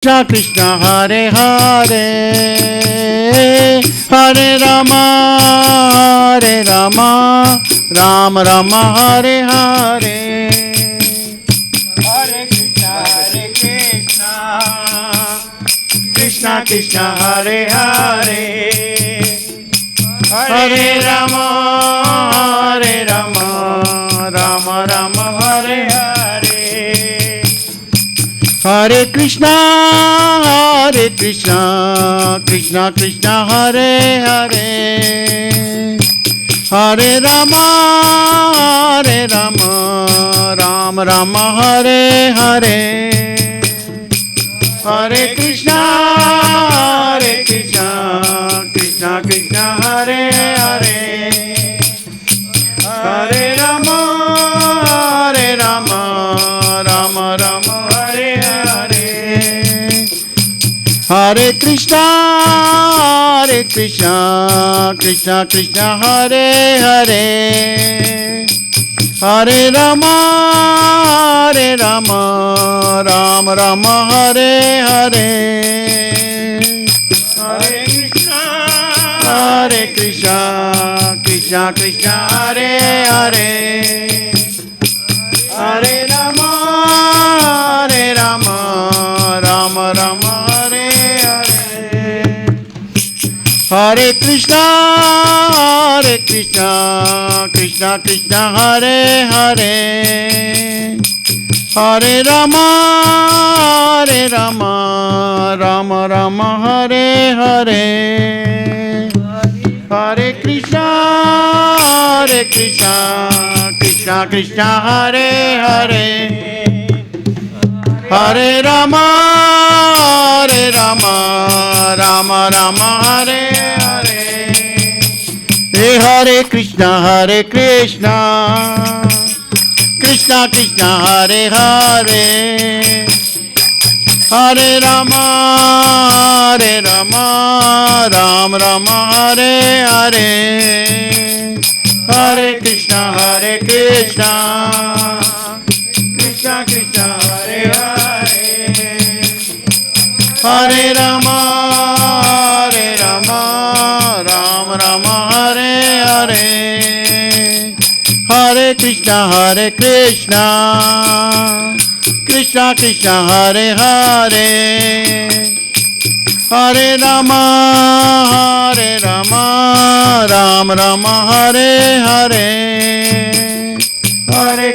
Krishna Krishna Hare Hare Hare Rama Rama Rama Hare Hare Hare Krishna Krishna Krishna Hare Hare Hare Rama Rama Rama Hare Hare Hare Krishna Krishna Krishna Hare Hare Hare Rama Rama Rama Hare Hare Hare Krishna Krishna Krishna Hare Hare Hare Rama Rama Rama Hare Hare Hare Krishna Krishna Krishna Hare Hare Hare Rama Rama Rama Hare Hare Hare Krishna Krishna Krishna Hare Hare Hare Rama Rama Rama Hare Hare Hare Krishna Krishna Krishna Hare Hare Hare Rama Rama Rama Hare Hare Hare Krishna Krishna Krishna Hare Hare Hare Rama Rama Rama Hare Hare Hare Krishna Krishna Krishna Hare Hare Hare Rama Rama Rama Hare Hare Hare Krishna Krishna Krishna Hare Hare Hare Rama Rama Rama Hare Hare Hare Krishna Krishna Krishna Hare Hare Hare Rama Rama Rama Hare Hare Hare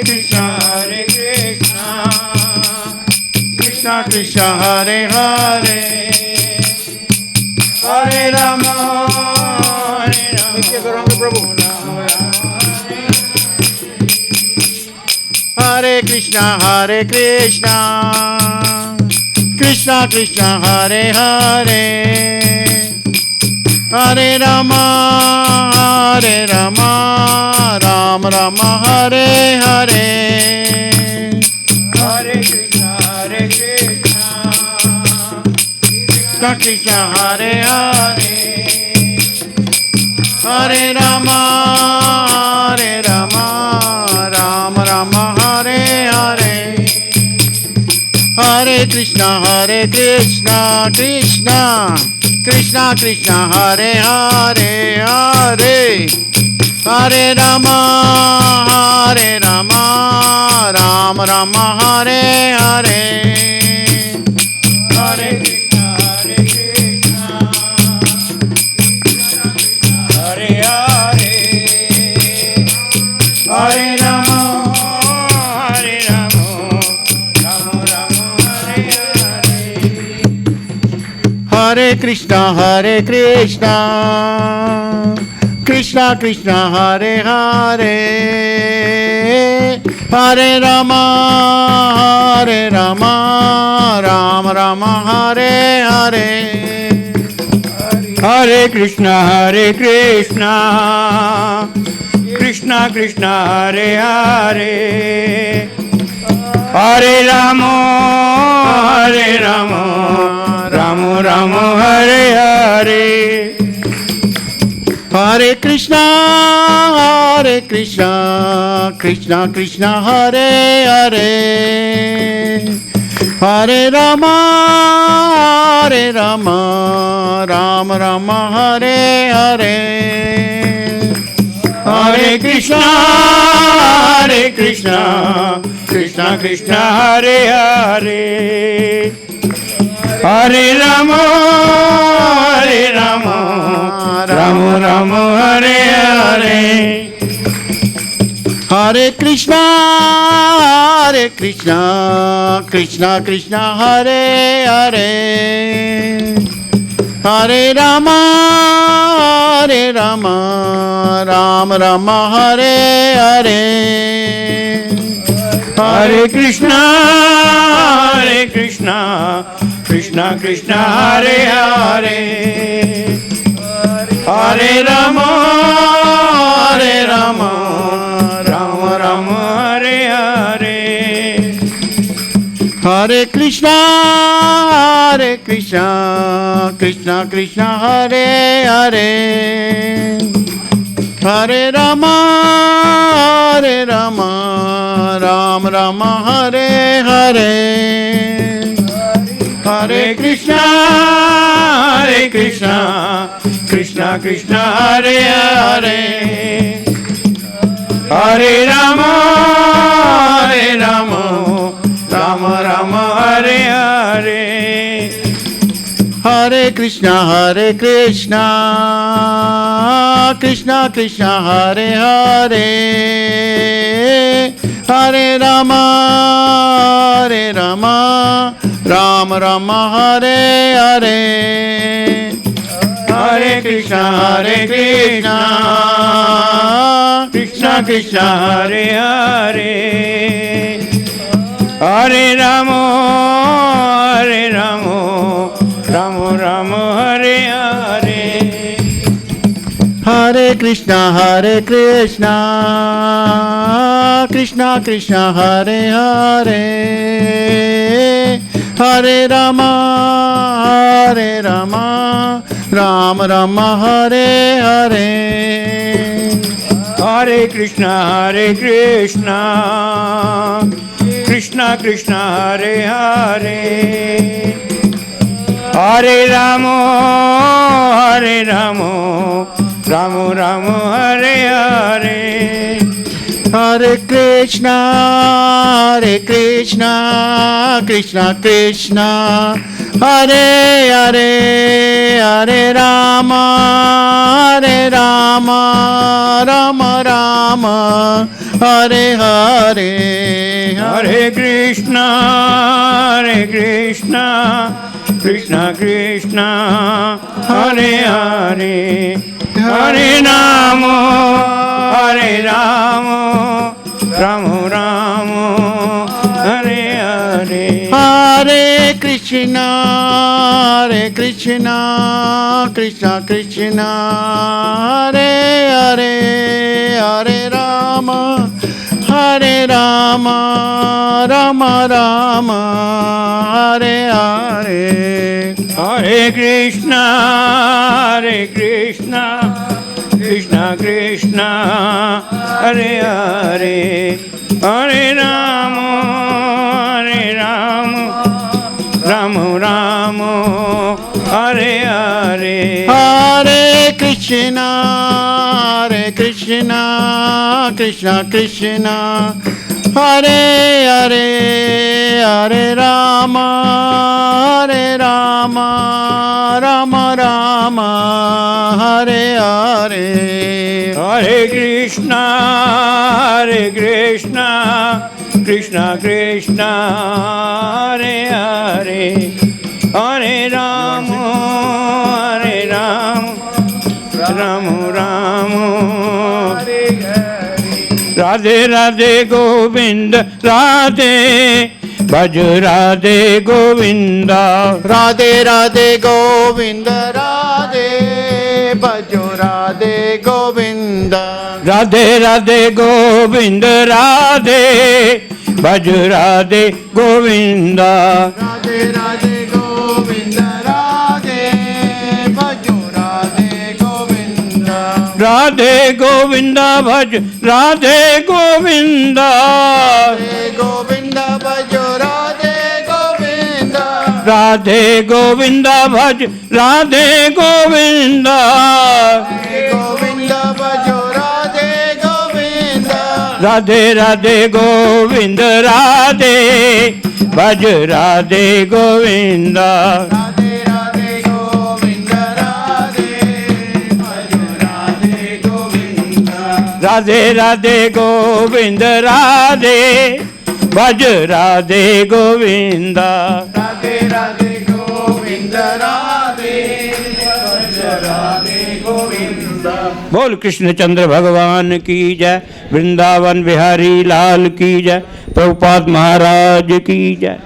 Krishna Krishna Hare Hare Hare Rama Hare Krishna Krishna Hare Hare Hare Rama Rama Rama Hare Hare Hare Krishna Krishna Hare Hare Hare Rama Rama Rama Hare Hare Hare Krishna Krishna Hare Hare Hare Rama Rama Rama Hare Hare Hare Krishna Hare Hare Hare Rama Rama Rama Hare Hare Hare Krishna Krishna Hare Hare Hare Rama Rama Rama Hare Hare Hare Krishna Krishna Hare Hare Hare Rama Rama Hare Hare Hare Krishna Krishna Hare Hare Hare Rama Hare Rama, Rama Rama, Hare Hare. Hare Krishna, Krishna Krishna, Hare Hare. Hare Rama, Rama Rama, Hare Hare. Hare Krishna, Krishna Krishna, Hare Hare. Hare Rama, Rama Rama, Hare Hare. Hare Krishna, Krishna Krishna, Hare Hare. Hare Rama, Rama Rama, Hare Hare. Hare Krishna, Krishna Krishna, Hare Hare. Hare Rama, Rama Rama, Hare Hare. Hare Krishna, Krishna Krishna, Hare Hare. Hare Rama, Rama Rama, Hare Hare. Hare Krishna, Krishna Krishna, Hare Hare. Hare Rama, Rama Rama, Hare Hare. Hare Krishna, Krishna Krishna, Hare Hare. Hare Rama, Rama Rama, Hare Hare. Hare Krishna, Krishna Krishna, Hare Hare. Hare Rama, Rama Rama, Hare Hare. Hare Krishna, Krishna Krishna, Hare Hare. Hare Rama, Rama Rama, Hare Hare. Hare Krishna, Krishna Krishna, Hare Hare. Hare Rama, Rama Rama, Hare Hare. Hare Krishna, Krishna Krishna, Hare Hare. Hare Rama, Rama Rama, Hare Hare. Hare Krishna, Krishna Krishna, Hare Hare. Hare Rama, Rama Rama, Hare Hare. Hare Krishna, Krishna Krishna, Hare Hare. Hare Rama, Rama Rama, Hare Hare. Hare Krishna, Krishna Krishna, Hare Hare. Hare Rama, Rama Rama, Hare Hare. Hare Krishna, Krishna Krishna, Hare Hare. Hare Rama, Rama Rama, Radhe Radhe Govind Radhe, Bhaj Radhe Govinda. Radhe Radhe Govinda Radhe, Bhajo Radhe Govinda. Radhe Radhe Govind Radhe, Bhaj Radhe Govinda. Radhe Radhe Govinda Radhe, Bhajo Radhe Govinda. Radhe Govinda Bhaj Radhe Govinda. Radhe Govinda Bhajo Radhe Govinda. Radhe Govind भज राधे गोविंद गोविंद भजो राधे गोविंद राधे राधे गोविंद राधे भज राधे गोविंद राधे राधे गोविंद राधे भजो राधे गोविंद राधे राधे गोविंद राधे भज राधे गोविंद राधे राधे गोविंद राधे भज राधे गोविंद बोल कृष्ण चंद्र भगवान की जय, वृंदावन बिहारी लाल की जय, प्रभुपाद महाराज की जय।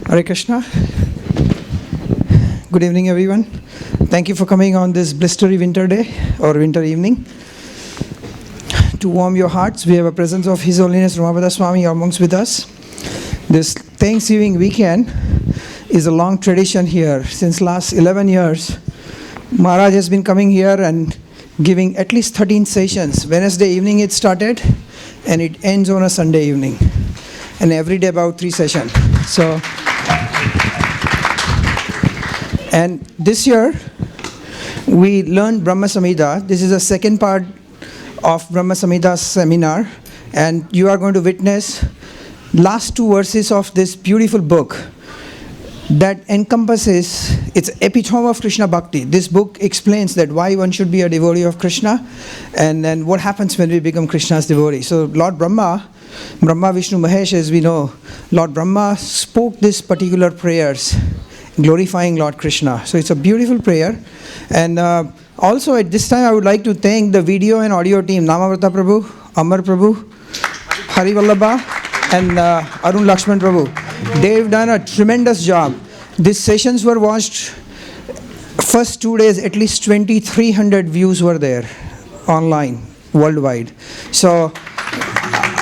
Hare Krishna. Good evening, everyone. Thank you for coming on this blistery winter day or winter evening. To warm your hearts, we have a presence of His Holiness Romapada Swami amongst with us. This Thanksgiving weekend is a long tradition here. Since last 11 years, Maharaja has been coming here and giving at least 13 sessions. Wednesday evening it started and it ends on a Sunday evening. And every day about 3 sessions. So, and this year, we learned Brahma Samhita. This is the second part of Brahma Samhita seminar. And you are going to witness last 2 verses of this beautiful book that encompasses, it's epitome of Krishna Bhakti. This book explains that why one should be a devotee of Krishna and then what happens when we become Krishna's devotee. So Lord Brahma, Vishnu, Mahesh, as we know, Lord Brahma spoke these particular prayers glorifying Lord Krishna. So it's a beautiful prayer. And also at this time I would like to thank the video and audio team, Namavrata Prabhu, Amar Prabhu, Hari Vallabha, and Arun Lakshman Prabhu. They've done a tremendous job. These sessions were watched first 2 days, at least 2,300 views were there online, worldwide. So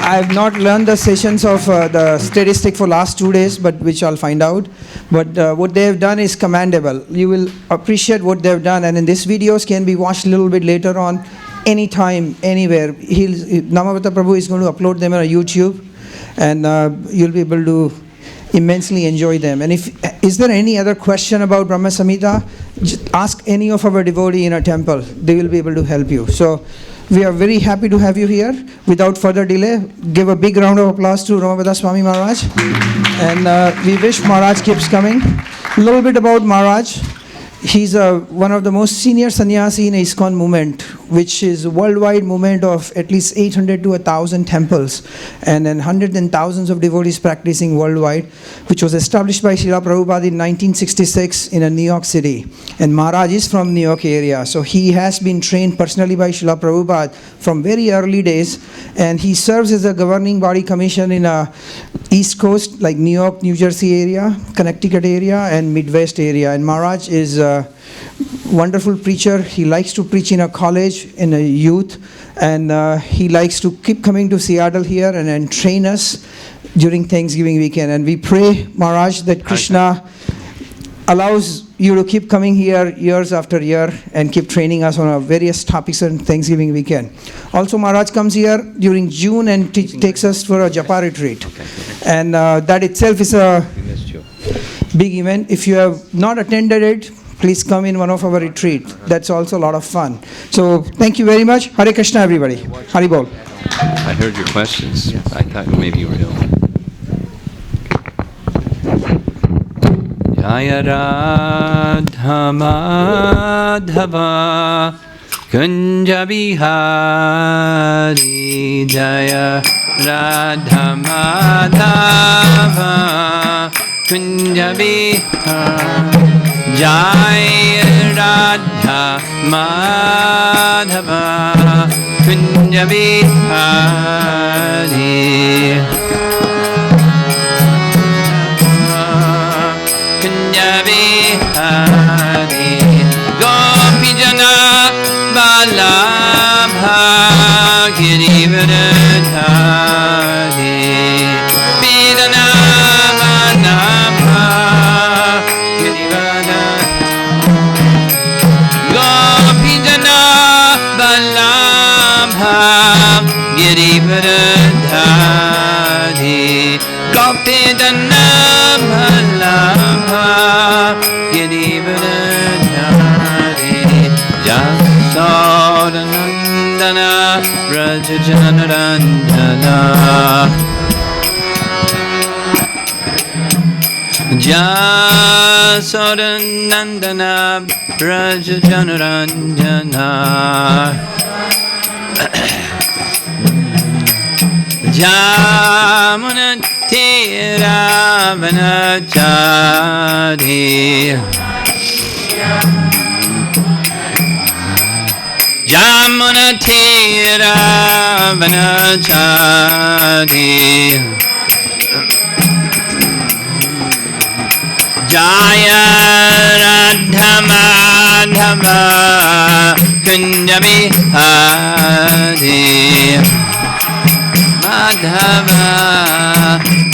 I have not learned the sessions of the statistic for last 2 days, but which I'll find out. But what they have done is commendable. You will appreciate what they have done, and in these videos can be watched a little bit later on, anytime, anywhere. Namavata Prabhu is going to upload them on YouTube, and you'll be able to immensely enjoy them. And is there any other question about Brahma Samhita? Just ask any of our devotee in a temple. They will be able to help you. So we are very happy to have you here. Without further delay, give a big round of applause to Romapada Swami Maharaj. And we wish Maharaj keeps coming. A little bit about Maharaj. He's one of the most senior sannyasi in ISKCON movement, which is a worldwide movement of at least 800 to 1,000 temples, and then hundreds and thousands of devotees practicing worldwide, which was established by Srila Prabhupada in 1966 in New York City. And Maharaj is from New York area, so he has been trained personally by Srila Prabhupada from very early days, and he serves as a governing body commission in East Coast, like New York, New Jersey area, Connecticut area, and Midwest area. And Maharaj is a wonderful preacher. He likes to preach in a college, in a youth, and he likes to keep coming to Seattle here and train us during Thanksgiving weekend. And we pray, Maharaj, that Krishna allows you to keep coming here years after year and keep training us on various topics on Thanksgiving weekend. Also, Maharaj comes here during June and takes us for a Japa retreat. Okay. And that itself is a big event. If you have not attended it, please come in one of our retreat. That's also a lot of fun. So thank you very much. Hare Krishna, everybody. Hari Bol. I heard your questions. I thought maybe you were ill. Jaya Radha Madhava Kunja Bihari Jaya Radha Madhava Kunja Bihari Jaya Radha Madhava Kunja Bihari Bihari Gopi Jana Balabha Girivardhari Pidana Manam Janarandana Jasodanandana Braja Janarandana Jamunati Ravanachari Jamunati Ravanachari Jaya Radha Madhava Kunjabi Hari Madhava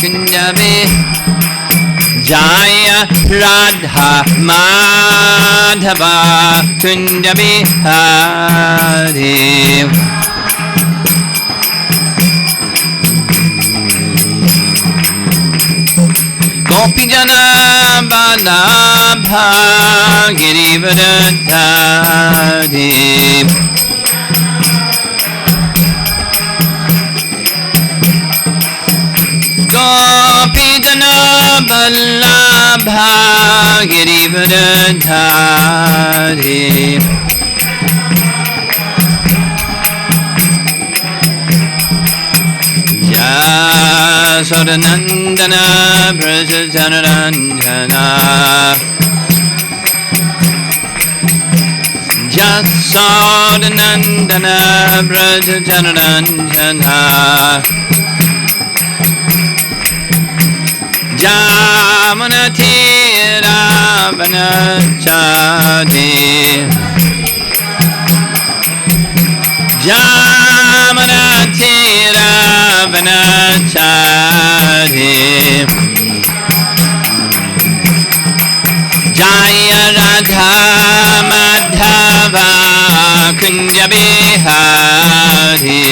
Kunjabi Jaya Radha Madhava Kunjabi Hari Gopi Jana Balabha Girivardhari Gopi Jana Balabha Girivardhari Jasodanandana Braja Janarandana Jasodanandana Braja Janarandana Jamunati Ravanachari Jamunati Ravanachari Jaya Radha Madhava Kunjabi Hari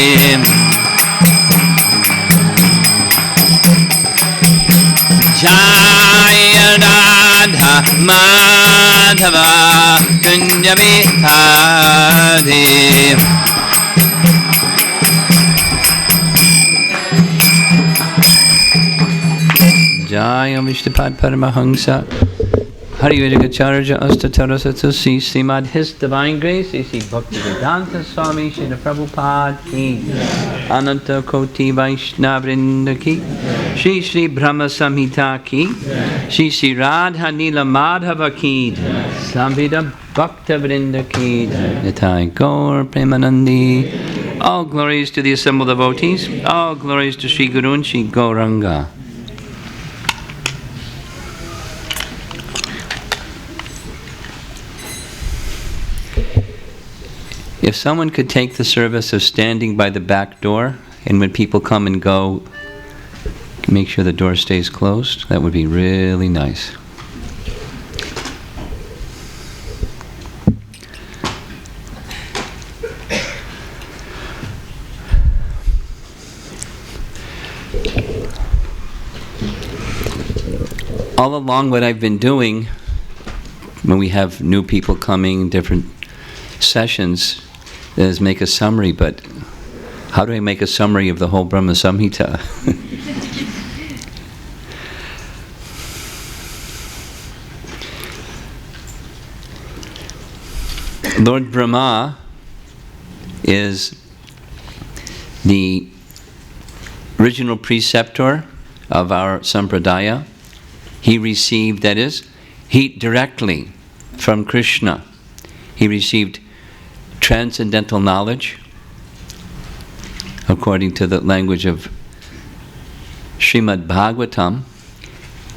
Jaya Radha Madhava Kunjabi Hari Jaya Vishnupad Paramahamsa Hari Vedagacharya Astatarasatsa Srimad His Divine Grace Sri Bhaktivedanta Swami Srila Prabhupada Ki Ananta Koti Vaishnavrinda Ki Shri Shri Brahma Samhita Ki Shri Shri Radha Nila Madhava Ki Samvida Bhakta Vrinda Ki Nitai Gaur Premanandi. All glories to the assembled devotees. All glories to Sri Guru and Sri Gauranga. If someone could take the service of standing by the back door, and when people come and go, make sure the door stays closed, that would be really nice. All along what I've been doing, when we have new people coming, different sessions, is make a summary, but how do I make a summary of the whole Brahma Samhita? Lord Brahma is the original preceptor of our sampradaya. He received, that is, directly from Krishna. He received transcendental knowledge, according to the language of Srimad Bhagavatam,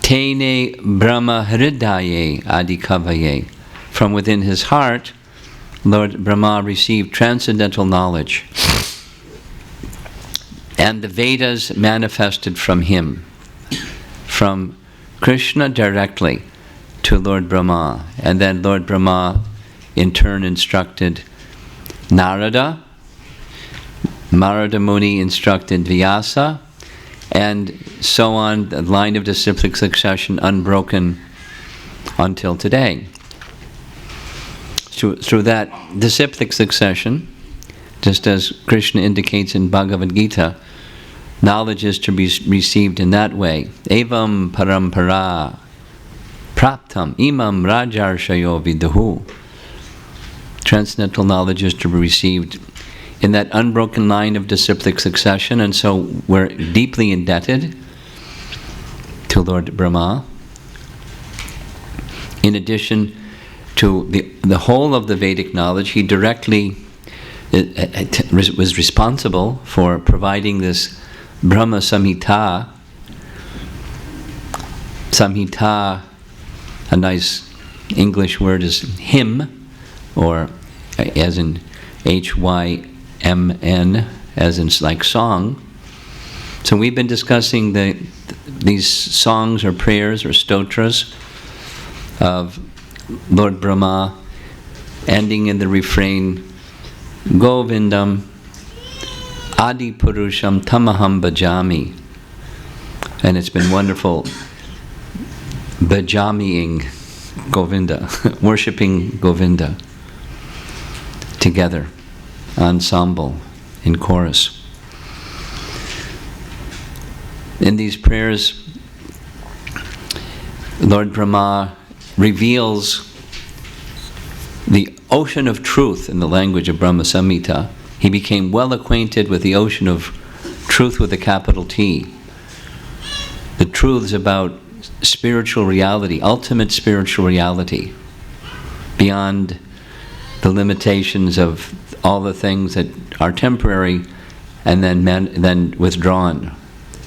Tene Brahma Hridaye Adikavaye. From within his heart, Lord Brahma received transcendental knowledge. And the Vedas manifested from him, from Krishna directly to Lord Brahma. And then Lord Brahma in turn instructed Narada, Narada Muni instructed Vyasa, and so on, the line of disciplic succession unbroken until today. Through that disciplic succession, Just as Krishna indicates in Bhagavad Gita, knowledge is to be received in that way. Evam parampara praptam imam rajarshayo viduhu. Transcendental knowledge is to be received in that unbroken line of disciplic succession, and so we're deeply indebted to Lord Brahma. In addition to the whole of the Vedic knowledge, he directly was responsible for providing this Brahma Samhita. Samhita, a nice English word, is hymn, or as in H-Y-M-N, as in like song. So we've been discussing these songs or prayers or stotras of Lord Brahma, ending in the refrain, Govindam Adi Purusham Tamaham Bhajami. And it's been wonderful bhajamiing Govinda, worshipping Govinda together, ensemble, in chorus. In these prayers, Lord Brahma reveals the ocean of truth in the language of Brahma Samhita. He became well acquainted with the ocean of truth with a capital T. The truths about spiritual reality, ultimate spiritual reality, beyond the limitations of all the things that are temporary and then withdrawn.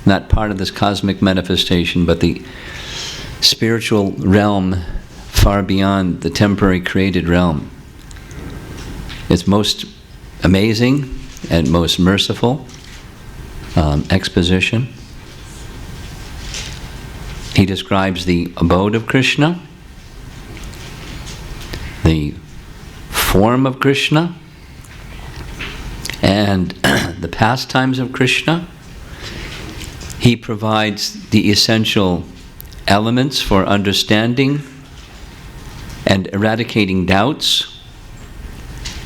Not part of this cosmic manifestation, but the spiritual realm far beyond the temporary created realm. It's most amazing and most merciful exposition. He describes the abode of Krishna, the form of Krishna, and the pastimes of Krishna. He provides the essential elements for understanding and eradicating doubts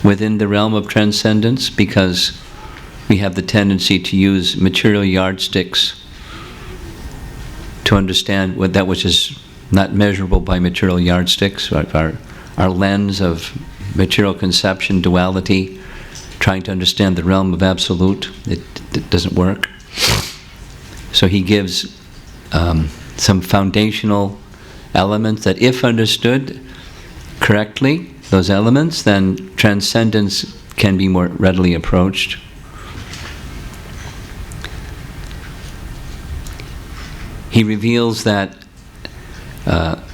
within the realm of transcendence, because we have the tendency to use material yardsticks to understand that which is not measurable by material yardsticks. Our lens of material conception, duality, trying to understand the realm of absolute, it doesn't work. So he gives some foundational elements that, if understood correctly, those elements, then transcendence can be more readily approached. He reveals that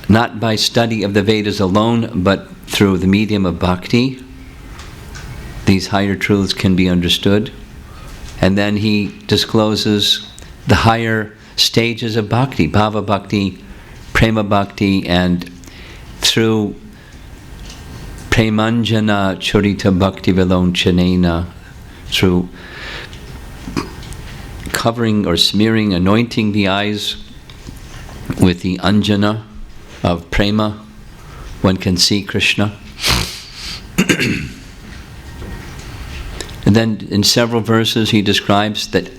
not by study of the Vedas alone, but through the medium of bhakti, these higher truths can be understood. And then he discloses the higher stages of bhakti, bhava bhakti, prema bhakti, and through premanjana churita bhakti vilonchanena, through covering or smearing, anointing the eyes with the anjana of prema, one can see Krishna. And then in several verses he describes that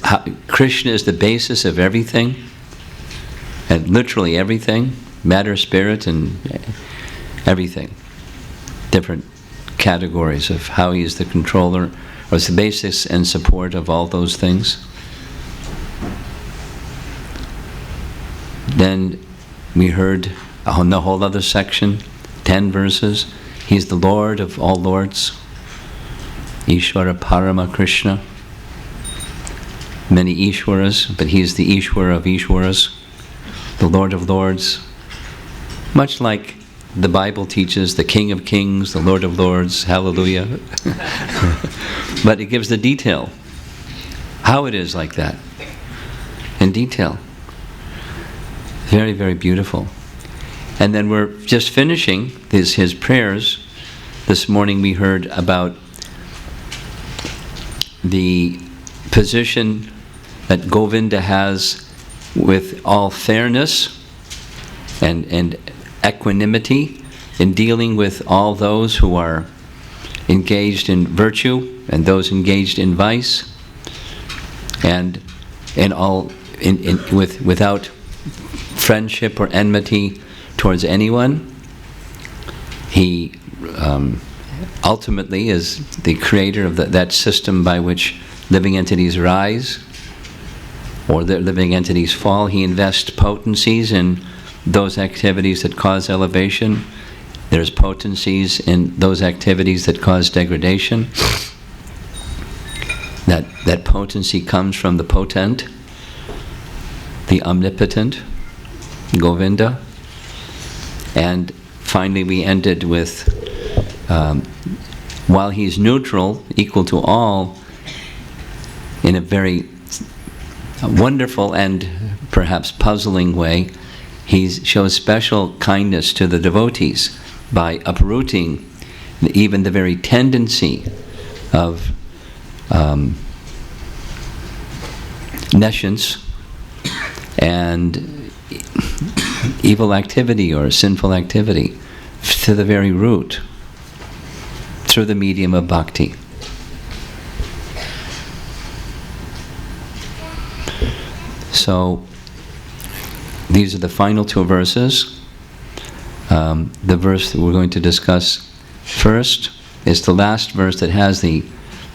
Krishna is the basis of everything, and literally everything, matter, spirit, and everything. Different categories of how he is the controller, or is the basis and support of all those things. Then we heard on the whole other section, 10 verses, he's the Lord of all lords, Ishvara Parama Krishna. Many Ishwaras, but he is the Ishwara of Ishwaras, the Lord of lords. Much like the Bible teaches, the King of Kings, the Lord of Lords, hallelujah. But it gives the detail, how it is like that, in detail. Very, very beautiful. And then we're just finishing his prayers. This morning we heard about the position that Govinda has with all fairness and equanimity in dealing with all those who are engaged in virtue and those engaged in vice, and without friendship or enmity towards anyone. He ultimately is the creator of that system by which living entities rise or the living entities fall. He invests potencies in those activities that cause elevation. There's potencies in those activities that cause degradation. That potency comes from the potent, the omnipotent, Govinda. And finally we ended with, while he's neutral, equal to all, in a very wonderful and perhaps puzzling way, he shows special kindness to the devotees by uprooting even the very tendency of nescience and evil activity or sinful activity to the very root through the medium of bhakti. So these are the final two verses. The verse that we're going to discuss first is the last verse that has the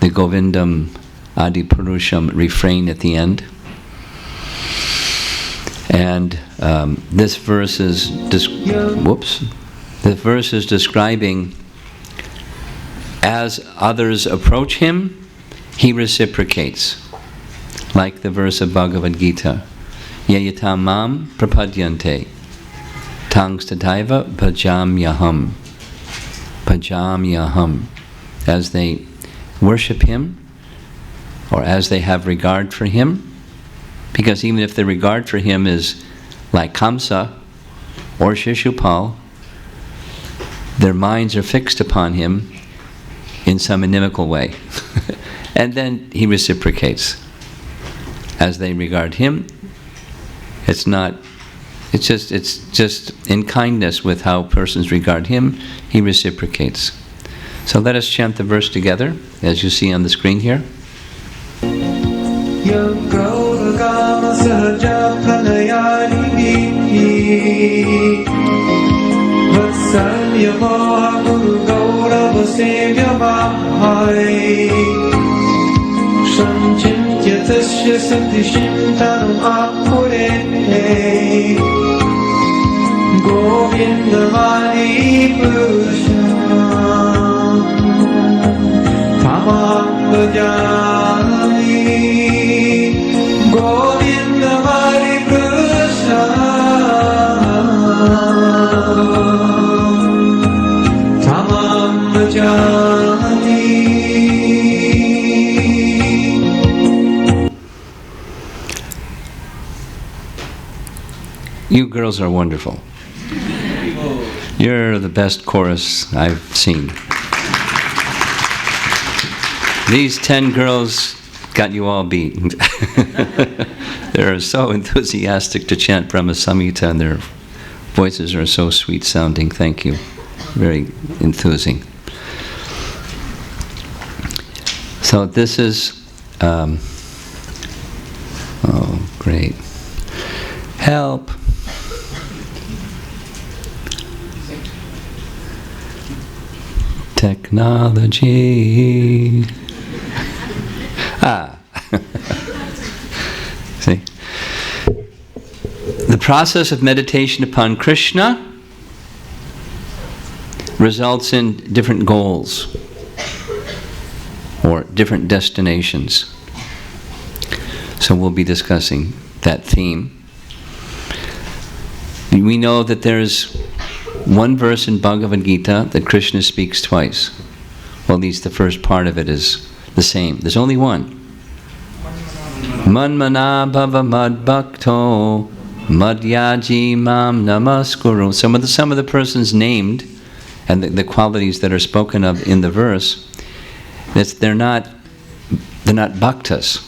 Govindam Adi Purusham refrain at the end. And this verse is describing, as others approach him, he reciprocates. Like the verse of Bhagavad Gita, Yayatam mam prapadyante, tangstataiva bhajamyaham. Bhajamyaham. As they worship him, or as they have regard for him, because even if the regard for him is like Kamsa or Shishupal, their minds are fixed upon him in some inimical way. And then he reciprocates. As they regard him, it's just in kindness with how persons regard him, he reciprocates. So let us chant the verse together, as you see on the screen here. Tasya Sati Shintanam Apure Govinda Vari Purusha Tamam Bhajami Govinda Vari Purusha Tamam Bhajami. You girls are wonderful. You're the best chorus I've seen. These 10 girls got you all beat. They're so enthusiastic to chant Brahma Samhita, and their voices are so sweet sounding. Thank you. Very enthusing. So this is, oh, great. Help. Technology. See? The process of meditation upon Krishna results in different goals or different destinations. So we'll be discussing that theme. We know that there's one verse in Bhagavad Gita that Krishna speaks twice. Well, at least the first part of it is the same. There's only one. Manmana bhava mad bhakto madhyaji mam namaskuru. Some of the persons named and the qualities that are spoken of in the verse, they're not bhaktas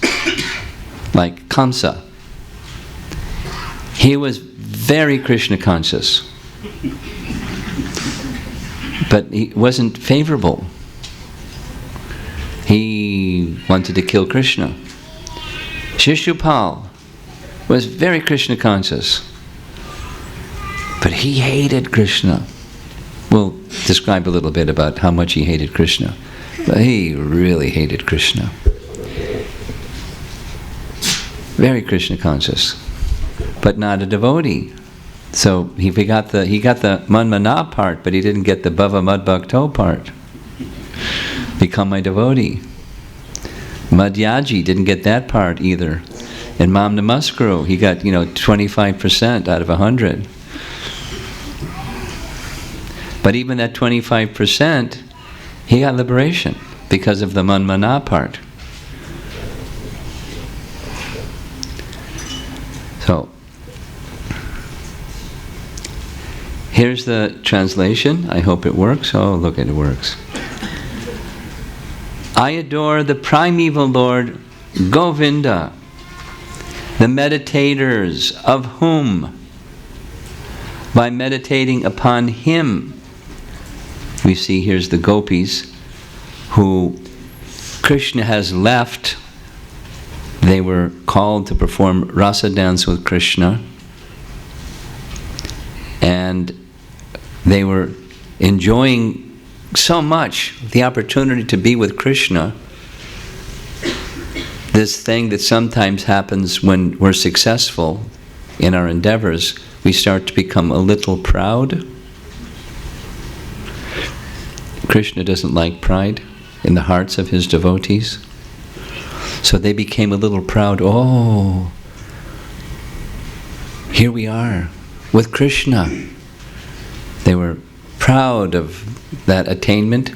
like Kamsa. He was very Krishna conscious, but he wasn't favorable he wanted to kill Krishna. Shishupal was very Krishna conscious, but he hated Krishna. We'll describe a little bit about how much he hated Krishna, but he really hated Krishna. Very Krishna conscious, but not a devotee. So he got the Manmana part, but he didn't get the Bhava Mad Bhakto part. Become my devotee. Madhyaji didn't get that part either. And Mam Namaskaro, he got 25% out of 100. But even that 25%, he got liberation because of the Manmana part. So, here's the translation. I hope it works. Oh, look, it works. I adore the primeval Lord Govinda, the meditators of whom, by meditating upon him, we see here's the gopis who Krishna has left. They were called to perform rasa dance with Krishna, and they were enjoying so much the opportunity to be with Krishna. This thing that sometimes happens when we're successful in our endeavors, we start to become a little proud. Krishna doesn't like pride in the hearts of his devotees. So they became a little proud. Oh, here we are with Krishna. They were proud of that attainment.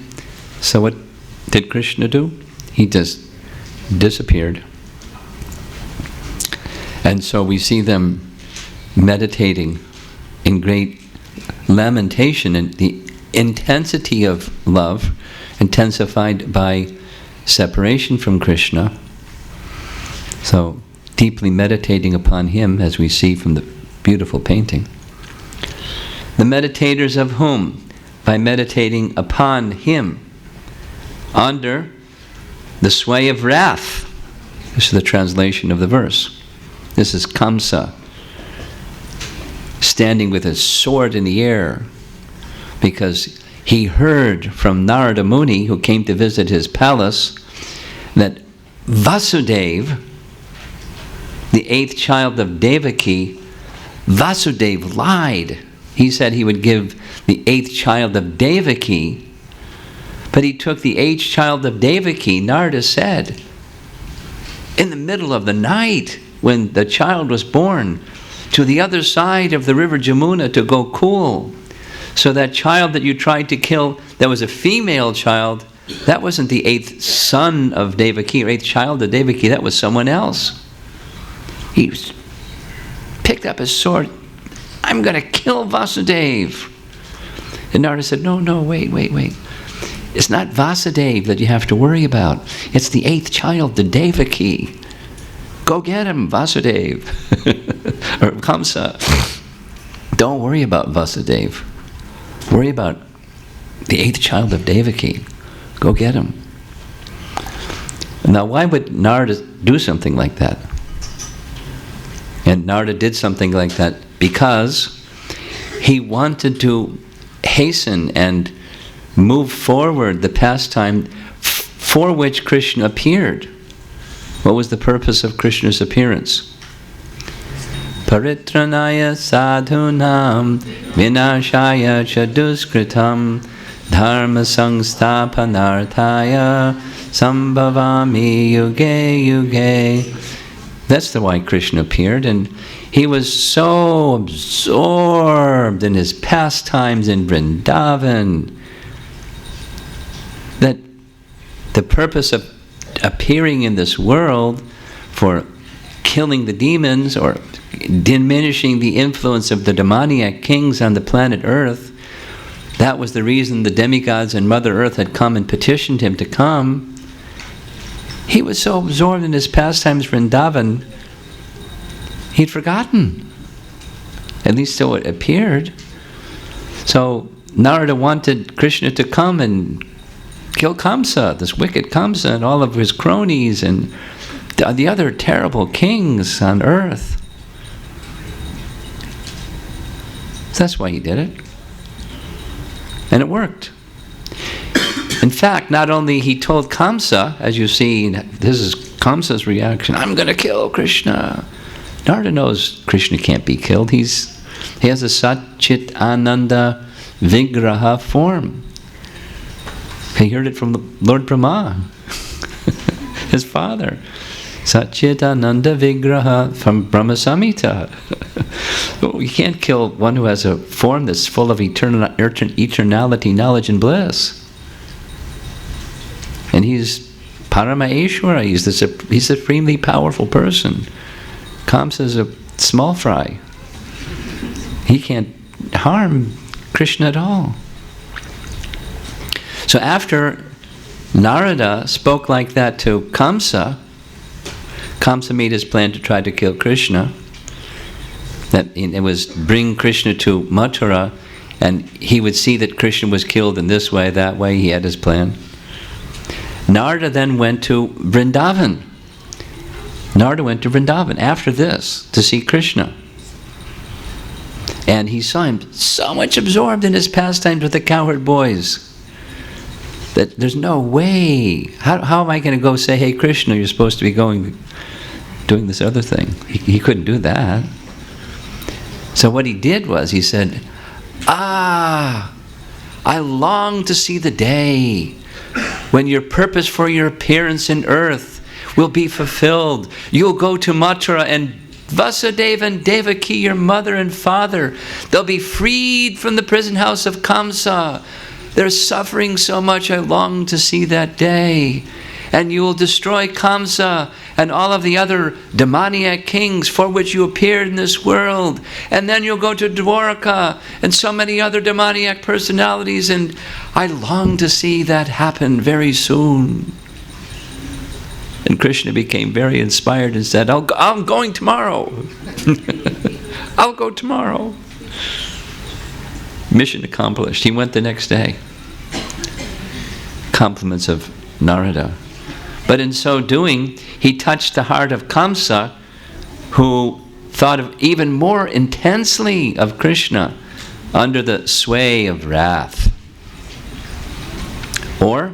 So what did Krishna do? He just disappeared. And so we see them meditating in great lamentation, and the intensity of love intensified by separation from Krishna. So deeply meditating upon him, as we see from the beautiful painting. The meditators of whom? By meditating upon him, under the sway of wrath. This is the translation of the verse. This is Kamsa, standing with his sword in the air, because he heard from Narada Muni, who came to visit his palace, that Vasudeva, the 8th child of Devaki, Vasudeva lied. He said he would give the 8th child of Devaki, but he took the 8th child of Devaki, Narada said, in the middle of the night when the child was born, to the other side of the river Jamuna to go cool. So that child that you tried to kill, that was a female child, that wasn't the 8th son of Devaki, or 8th child of Devaki, that was someone else. He picked up his sword. I'm going to kill Vasudeva. And Narada said, no, wait. It's not Vasudeva that you have to worry about. It's the 8th child, the Devaki. Go get him, Vasudeva. Or Kamsa. Don't worry about Vasudeva. Worry about the 8th child of Devaki. Go get him. Now, why would Narada do something like that? And Narada did something like that because he wanted to hasten and move forward the pastime for which Krishna appeared. What was the purpose of Krishna's appearance? Paritranaya sadhunam vinashaya chaduskritam dharma sangstapanarthaya sambhavami yuge yuge. That's the why Krishna appeared, and he was so absorbed in his pastimes in Vrindavan that the purpose of appearing in this world for killing the demons or diminishing the influence of the demoniac kings on the planet Earth, that was the reason the demigods and Mother Earth had come and petitioned him to come. He was so absorbed in his pastimes Vrindavan, he'd forgotten. At least so it appeared. So Narada wanted Krishna to come and kill Kamsa, this wicked Kamsa, and all of his cronies, and the other terrible kings on earth. So that's why he did it. And it worked. In fact, not only he told Kamsa, as you see, this is Kamsa's reaction, I'm going to kill Krishna. Narada knows Krishna can't be killed. He has a Sat-Chit Ananda Vigraha form. He heard it from the Lord Brahma, his father. Sat-Chit Ananda Vigraha from Brahma Samhita. You can't kill one who has a form that's full of eternality, knowledge, and bliss. And he's Paramaeshwara, he's the supremely powerful person. Kamsa is a small fry. He can't harm Krishna at all. So after Narada spoke like that to Kamsa, Kamsa made his plan to try to kill Krishna. That it was bring Krishna to Mathura, and he would see that Krishna was killed in this way, that way. He had his plan. Narada then went to Vrindavan. Narada went to Vrindavan after this to see Krishna. And he saw him so much absorbed in his pastimes with the cowherd boys that there's no way. How am I going to go say, hey, Krishna, you're supposed to be doing this other thing? He couldn't do that. So what he did was he said, I long to see the day when your purpose for your appearance in earth will be fulfilled. You'll go to Mathura, and Vasudeva and Devaki, your mother and father, they'll be freed from the prison house of Kamsa. They're suffering so much, I long to see that day. And you will destroy Kamsa and all of the other demoniac kings for which you appeared in this world. And then you'll go to Dwarka and so many other demoniac personalities, and I long to see that happen very soon. And Krishna became very inspired and said, I'm going tomorrow. I'll go tomorrow. Mission accomplished. He went the next day. Compliments of Narada. But in so doing, he touched the heart of Kamsa, who thought of even more intensely of Krishna under the sway of wrath. Or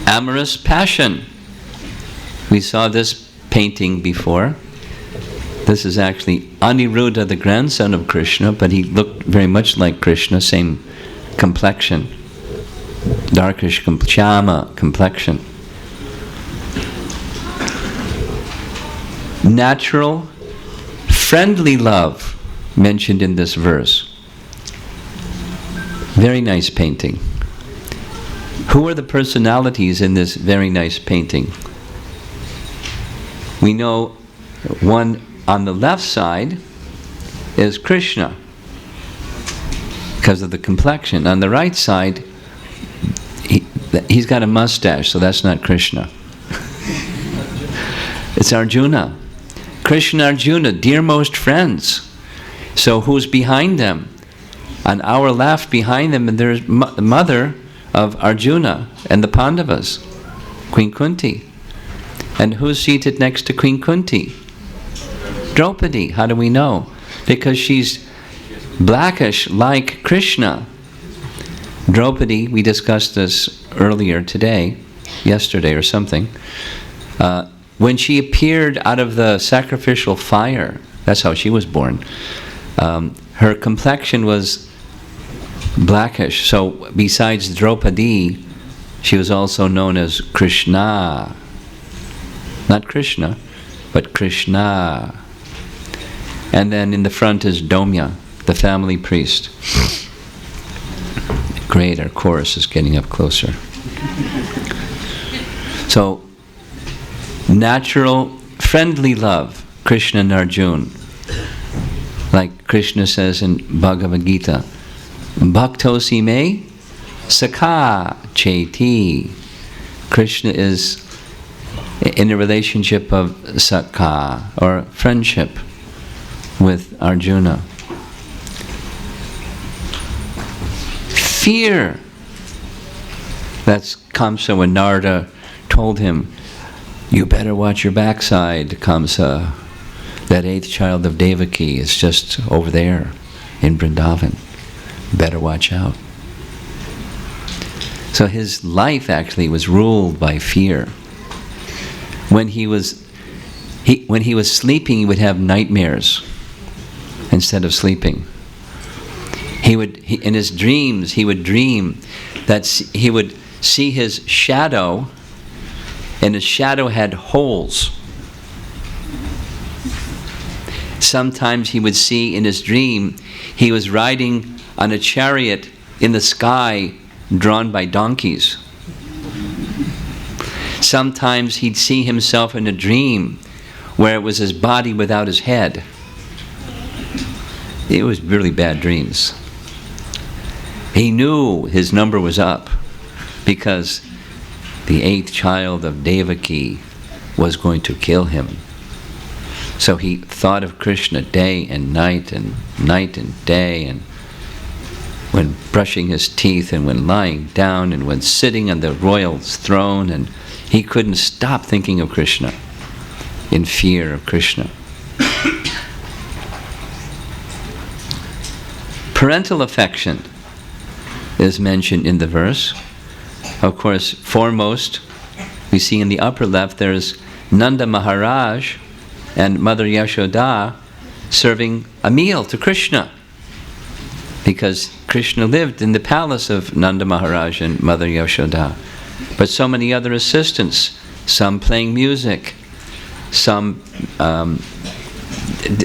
amorous passion. We saw this painting before. This is actually Aniruddha, the grandson of Krishna, but he looked very much like Krishna, same complexion. Darkish, shama complexion. Natural, friendly love mentioned in this verse. Very nice painting. Who are the personalities in this very nice painting? We know one on the left side is Krishna because of the complexion. On the right side, he's got a mustache, so that's not Krishna. It's Arjuna. Krishna and Arjuna, dearmost friends. So who's behind them? On our left, behind them, and there's the mother of Arjuna and the Pandavas, Queen Kunti. And who's seated next to Queen Kunti? Draupadi. How do we know? Because she's blackish like Krishna. Draupadi, we discussed this earlier today, yesterday or something. When she appeared out of the sacrificial fire, that's how she was born, her complexion was blackish. So besides Draupadi, she was also known as Krishna. Not Krishna, but Krishna. And then in the front is Domya, the family priest. Great, our chorus is getting up closer. So, natural, friendly love, Krishna and Arjuna. Like Krishna says in Bhagavad Gita, Bhaktosi me sakha cheti. Krishna is in a relationship of sakha, or friendship, with Arjuna. Fear. That's Kamsa when Narada told him, "You better watch your backside, Kamsa. That 8th child of Devaki is just over there in Vrindavan. Better watch out." So his life actually was ruled by fear. When he was sleeping, he would have nightmares instead of sleeping. In his dreams, he would dream that he would see his shadow, and his shadow had holes. Sometimes he would see in his dream he was riding on a chariot in the sky drawn by donkeys. Sometimes he'd see himself in a dream where it was his body without his head. It was really bad dreams. He knew his number was up because the 8th child of Devaki was going to kill him. So he thought of Krishna day and night and day, and when brushing his teeth and when lying down and when sitting on the royal throne, and he couldn't stop thinking of Krishna in fear of Krishna. Parental affection is mentioned in the verse. Of course, foremost, we see in the upper left there's Nanda Maharaj and Mother Yashoda serving a meal to Krishna, because Krishna lived in the palace of Nanda Maharaj and Mother Yashoda. But so many other assistants, some playing music, some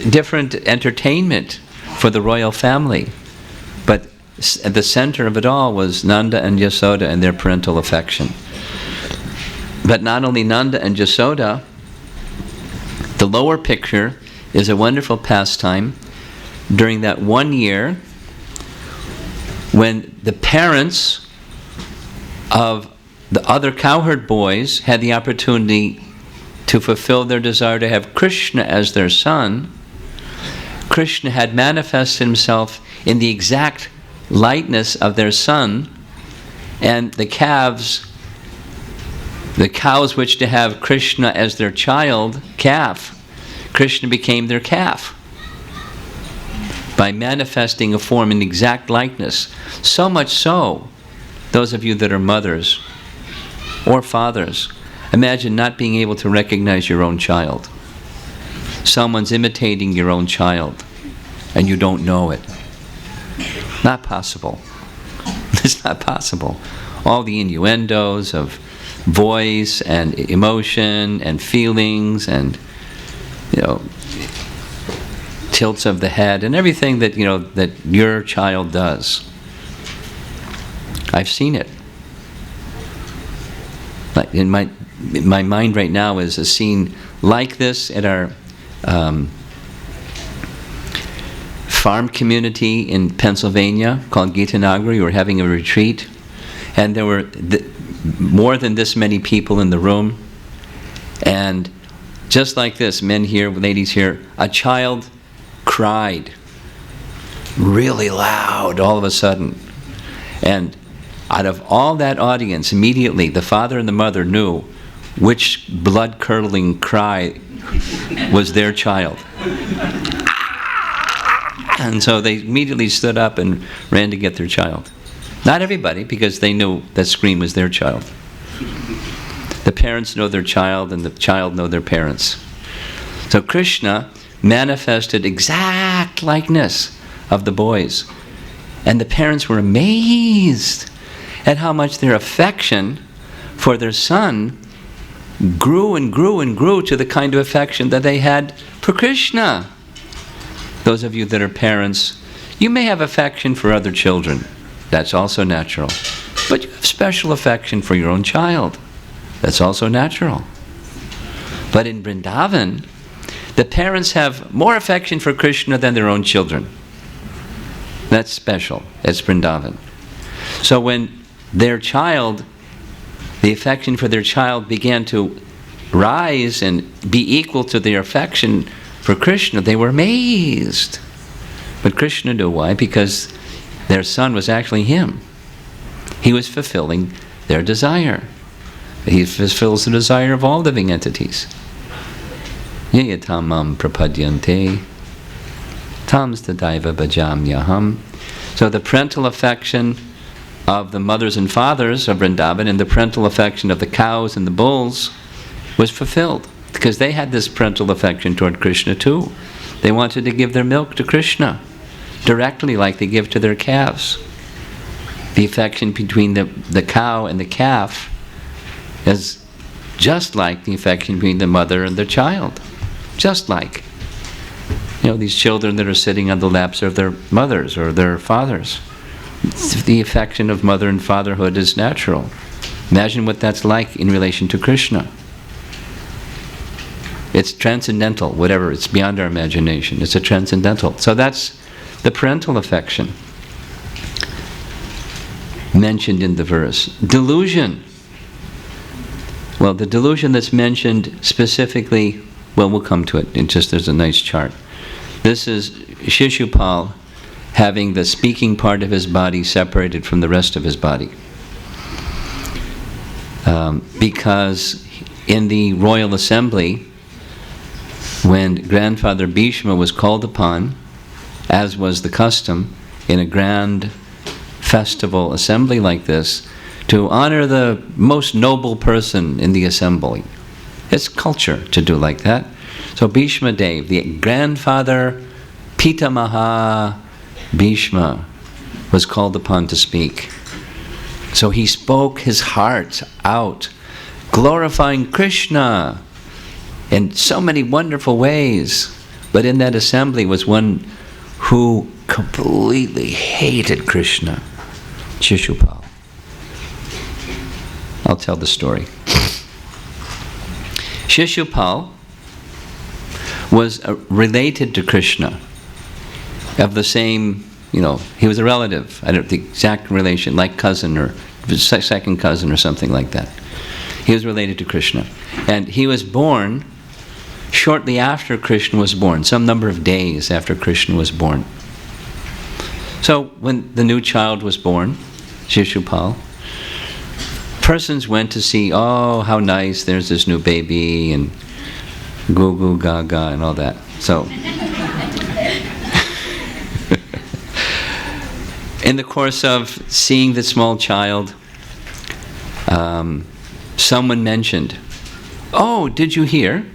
different entertainment for the royal family. But at the center of it all was Nanda and Yasoda and their parental affection. But not only Nanda and Yasoda, the lower picture is a wonderful pastime during that 1 year when the parents of the other cowherd boys had the opportunity to fulfill their desire to have Krishna as their son. Krishna had manifested himself in the exact likeness of their son, and the cows which to have Krishna as their child, calf, Krishna became their calf by manifesting a form in exact likeness. So much so, those of you that are mothers or fathers, imagine not being able to recognize your own child. Someone's imitating your own child and you don't know it. Not possible. It's not possible. All the innuendos of voice and emotion and feelings and, tilts of the head and everything that, that your child does. I've seen it. Like in my mind right now is a scene like this at our farm community in Pennsylvania called Gitanagari. We were having a retreat, and there were more than this many people in the room, and just like this, men here, ladies here, a child cried really loud all of a sudden, and out of all that audience, immediately the father and the mother knew which blood-curdling cry was their child. And so they immediately stood up and ran to get their child. Not everybody, because they knew that scream was their child. The parents know their child, and the child know their parents. So Krishna manifested exact likeness of the boys. And the parents were amazed at how much their affection for their son grew and grew and grew to the kind of affection that they had for Krishna. Those of you that are parents, you may have affection for other children. That's also natural. But you have special affection for your own child. That's also natural. But in Vrindavan, the parents have more affection for Krishna than their own children. That's special. It's Vrindavan. So when their child, the affection for their child began to rise and be equal to their affection for Krishna, they were amazed. But Krishna knew why, because their son was actually him. He was fulfilling their desire. He fulfills the desire of all living entities. Yayatamam prapadyante tamstadaiva bhajamyaham. So the parental affection of the mothers and fathers of Vrindavan and the parental affection of the cows and the bulls was fulfilled, because they had this parental affection toward Krishna too. They wanted to give their milk to Krishna directly, like they give to their calves. The affection between the cow and the calf is just like the affection between the mother and their child. Just like, these children that are sitting on the laps of their mothers or their fathers. The affection of mother and fatherhood is natural. Imagine what that's like in relation to Krishna. It's transcendental, whatever, it's beyond our imagination. It's a transcendental. So that's the parental affection mentioned in the verse. Delusion. Well, the delusion that's mentioned specifically, well, we'll come to it. There's a nice chart. This is Shishupal having the speaking part of his body separated from the rest of his body. Because in the royal assembly, when grandfather Bhishma was called upon, as was the custom in a grand festival assembly like this, to honor the most noble person in the assembly. It's culture to do like that. So Bhishma Dev, the grandfather Pitamaha Bhishma, was called upon to speak. So he spoke his heart out, glorifying Krishna in so many wonderful ways. But in that assembly was one who completely hated Krishna, Shishupal. I'll tell the story. Shishupal was related to Krishna, of the same, he was a relative, I don't know the exact relation, like cousin or second cousin or something like that. He was related to Krishna. And he was born shortly after Krishna was born, some number of days after Krishna was born. So when the new child was born, Shishupal, persons went to see, oh, how nice, there's this new baby, and goo goo gaga and all that. So, in the course of seeing the small child, someone mentioned, oh, did you hear?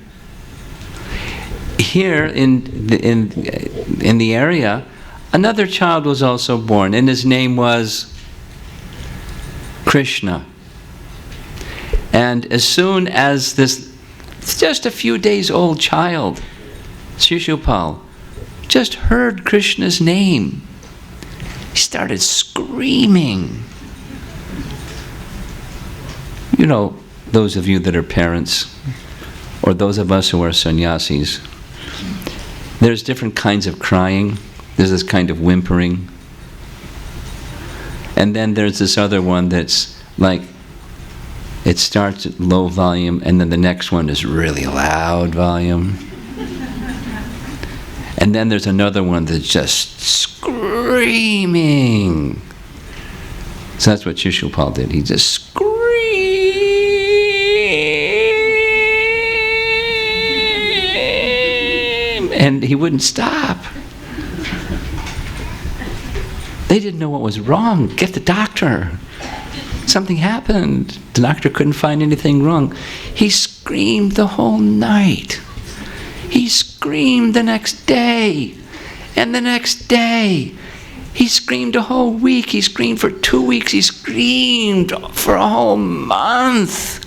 Here in the area, another child was also born, and his name was Krishna. And as soon as this just a few days old child, Shishupal, just heard Krishna's name, he started screaming. Those of you that are parents, or those of us who are sannyasis, there's different kinds of crying. There's this kind of whimpering. And then there's this other one that's like, it starts at low volume, and then the next one is really loud volume. And then there's another one that's just screaming. So that's what Shishupal did. He just screamed. And he wouldn't stop. They didn't know what was wrong. Get the doctor. Something happened. The doctor couldn't find anything wrong. He screamed the whole night. He screamed the next day. And the next day. He screamed a whole week. He screamed for 2 weeks. He screamed for a whole month.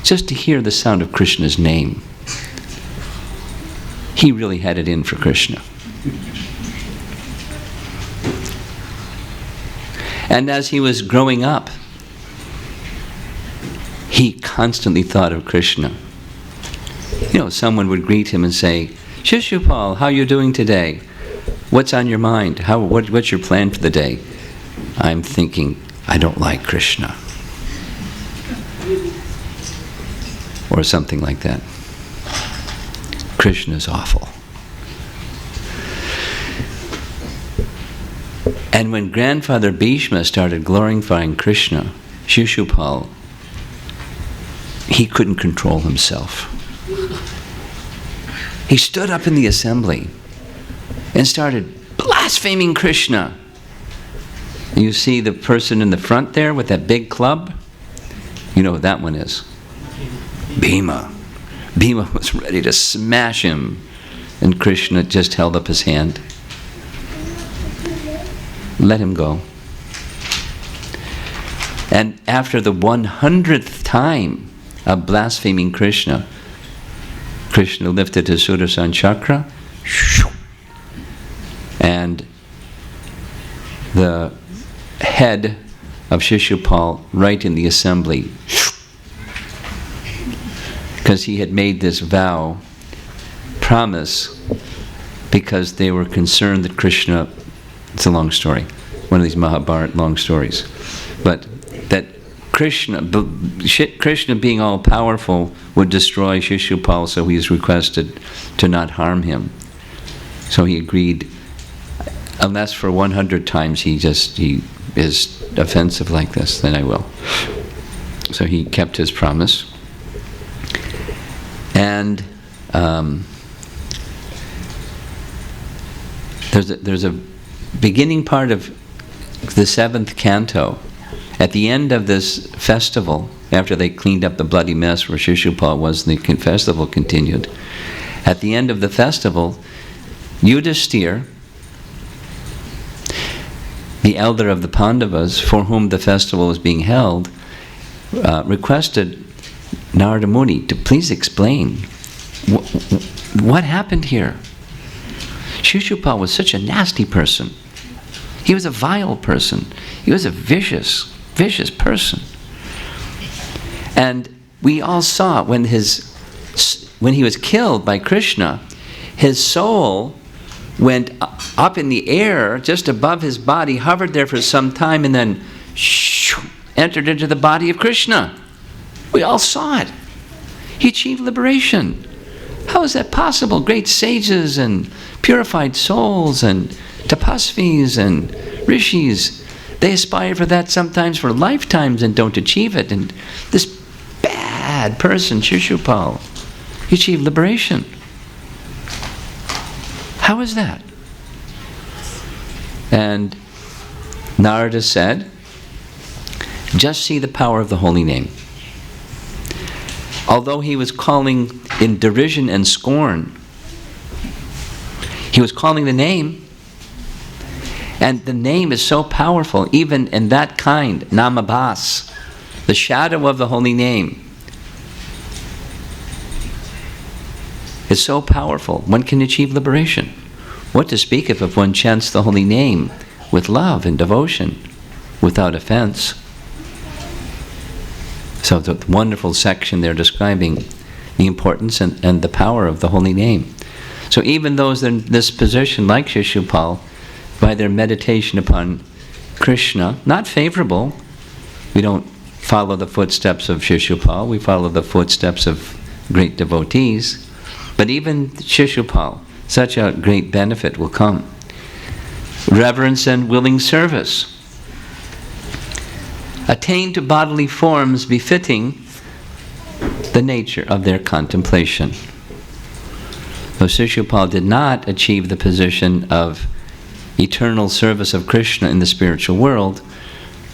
Just to hear the sound of Krishna's name. He really had it in for Krishna. And as he was growing up, he constantly thought of Krishna. Someone would greet him and say, Shishupal, how are you doing today? What's on your mind? What's your plan for the day? I'm thinking, I don't like Krishna. Or something like that. Krishna's awful. And when grandfather Bhishma started glorifying Krishna, Shishupal, he couldn't control himself. He stood up in the assembly and started blaspheming Krishna. You see the person in the front there with that big club? You know what that one is. Bhima. Bhima was ready to smash him, and Krishna just held up his hand. Let him go. And after the 100th time of blaspheming Krishna, Krishna lifted his Sudarshan chakra, and the head of Shishupal right in the assembly, because he had made this vow, promise, because they were concerned that Krishna, it's a long story, one of these Mahabharata long stories, but that Krishna being all powerful would destroy Shishupal, so he was requested to not harm him. So he agreed, unless for 100 times he is offensive like this, then I will. So he kept his promise. And there's a beginning part of the 7th canto. At the end of this festival, after they cleaned up the bloody mess where Shishupal was, and the festival continued, at the end of the festival, Yudhishthira, the elder of the Pandavas, for whom the festival was being held, requested Narada Muni to please explain what happened here. Shishupal was such a nasty person. He was a vile person. He was a vicious person. And we all saw when he was killed by Krishna, his soul went up in the air just above his body, hovered there for some time, and then entered into the body of Krishna. We all saw it. He achieved liberation. How is that possible? Great sages and purified souls and tapasvis and rishis, they aspire for that sometimes for lifetimes and don't achieve it. And this bad person, Shishupal, he achieved liberation. How is that? And Narada said, just see the power of the holy name. Although he was calling in derision and scorn, he was calling the name. And the name is so powerful, even in that kind, namabhas, the shadow of the holy name, is so powerful. One can achieve liberation. What to speak of if one chants the holy name with love and devotion, without offense. So the wonderful section there describing the importance and the power of the holy name. So even those in this position, like Shishupal, by their meditation upon Krishna, not favorable, we don't follow the footsteps of Shishupal, we follow the footsteps of great devotees, but even Shishupal, such a great benefit will come. Reverence and willing service. Attain to bodily forms befitting the nature of their contemplation. Though Shishupal did not achieve the position of eternal service of Krishna in the spiritual world,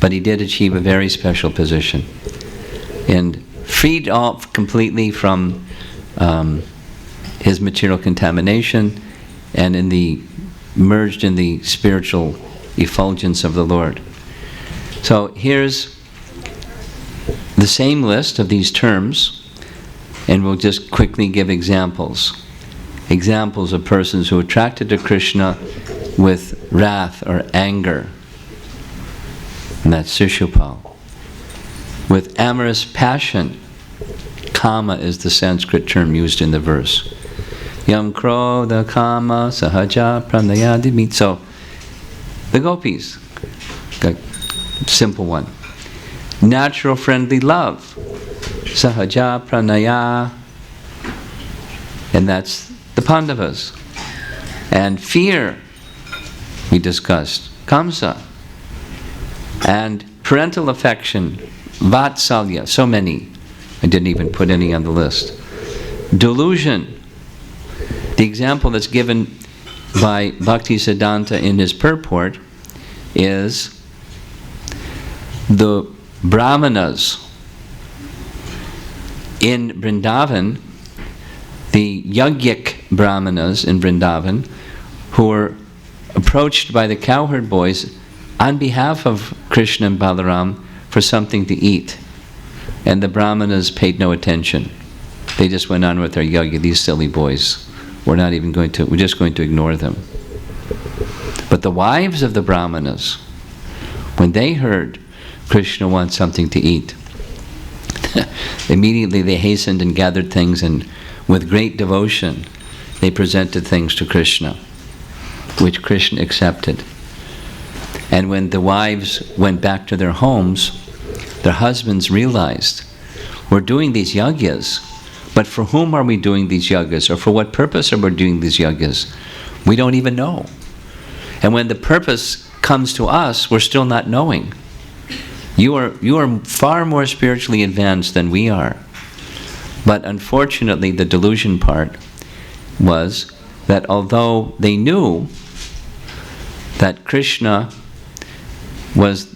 but he did achieve a very special position. And freed off completely from his material contamination and merged in the spiritual effulgence of the Lord. So here's the same list of these terms, and we'll just quickly give examples. Examples of persons who are attracted to Krishna with wrath or anger. And that's Shishupal. With amorous passion, kama is the Sanskrit term used in the verse. Yam krodha kama sahaja pranayadimi. So, the gopis, a simple one. Natural friendly love, sahaja pranaya, and that's the Pandavas. And fear, we discussed, kamsa. And parental affection, vatsalya, so many. I didn't even put any on the list. Delusion, the example that's given by Bhakti Siddhanta in his purport is the Brahmanas in Vrindavan, the Yajnik Brahmanas in Vrindavan, who were approached by the cowherd boys on behalf of Krishna and Balaram for something to eat. And the Brahmanas paid no attention. They just went on with their yajna. These silly boys. We're just going to ignore them. But the wives of the Brahmanas, when they heard Krishna wants something to eat, immediately they hastened and gathered things, and with great devotion they presented things to Krishna, which Krishna accepted. And when the wives went back to their homes, their husbands realized, we're doing these yajnas, but for whom are we doing these yajnas, or for what purpose are we doing these yajnas? We don't even know. And when the purpose comes to us, we're still not knowing. You are far more spiritually advanced than we are. But unfortunately, the delusion part was that although they knew that Krishna was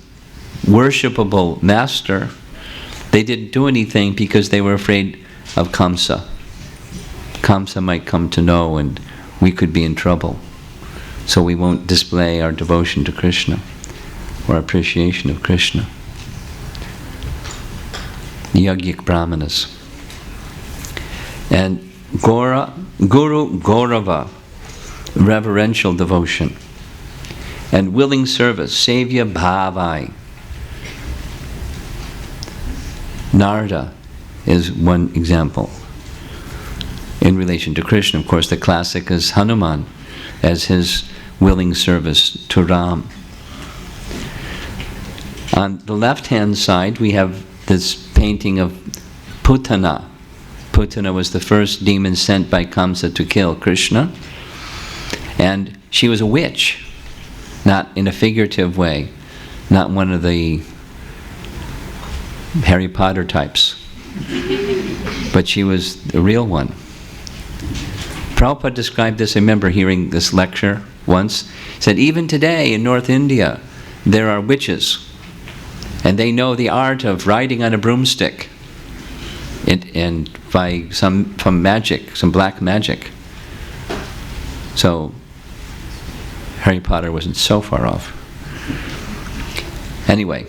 worshipable master, they didn't do anything because they were afraid of Kamsa. Kamsa might come to know and we could be in trouble. So we won't display our devotion to Krishna or appreciation of Krishna. Yajnik Brahmanas. And Guru Gaurava, reverential devotion. And willing service, Sevya Bhavai. Narada is one example. In relation to Krishna, of course, the classic is Hanuman as his willing service to Ram. On the left-hand side, we have this painting of Putana. Putana was the first demon sent by Kamsa to kill Krishna. And she was a witch, not in a figurative way, not one of the Harry Potter types, but she was the real one. Prabhupada described this. I remember hearing this lecture once. He said, even today in North India, there are witches, and they know the art of riding on a broomstick, and by some black magic. So Harry Potter wasn't so far off. Anyway,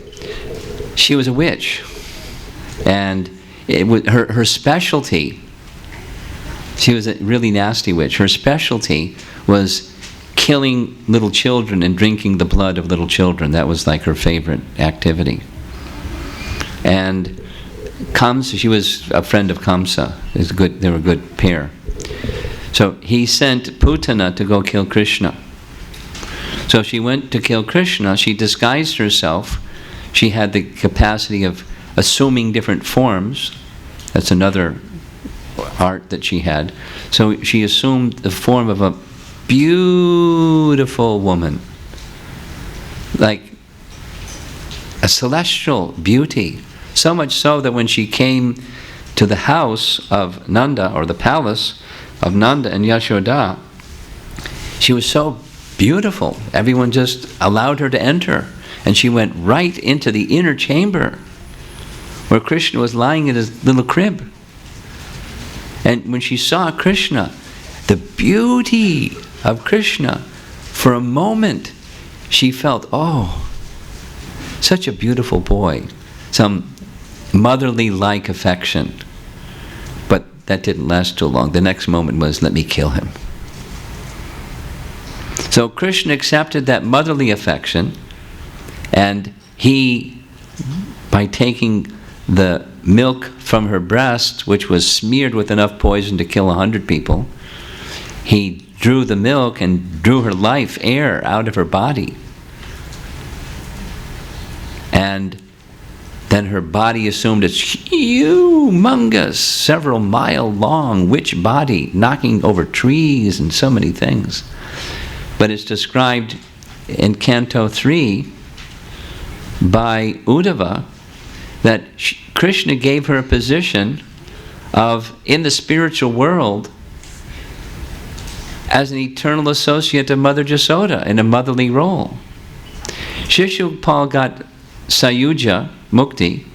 she was a witch, and it was her specialty. She was a really nasty witch. Her specialty was killing little children and drinking the blood of little children. That was like her favorite activity. And Kamsa, she was a friend of Kamsa. They were a good pair. So he sent Putana to go kill Krishna. So she went to kill Krishna. She disguised herself. She had the capacity of assuming different forms. That's another art that she had. So she assumed the form of a beautiful woman, like a celestial beauty. So much so that when she came to the house of Nanda, or the palace of Nanda and Yashoda, she was so beautiful. Everyone just allowed her to enter. And she went right into the inner chamber where Krishna was lying in his little crib. And when she saw Krishna, the beauty of Krishna, for a moment she felt, oh, such a beautiful boy. Some motherly-like affection. But that didn't last too long. The next moment was, let me kill him. So Krishna accepted that motherly affection, and he, by taking the milk from her breast, which was smeared with enough poison to kill 100 people, he drew the milk and drew her life, air, out of her body. And then her body assumed its humongous, several mile long witch body, knocking over trees and so many things. But it's described in Canto 3 by Uddhava that Krishna gave her a position of, in the spiritual world, as an eternal associate of Mother Jasoda in a motherly role. Shishupal got Sayuja, Mukti.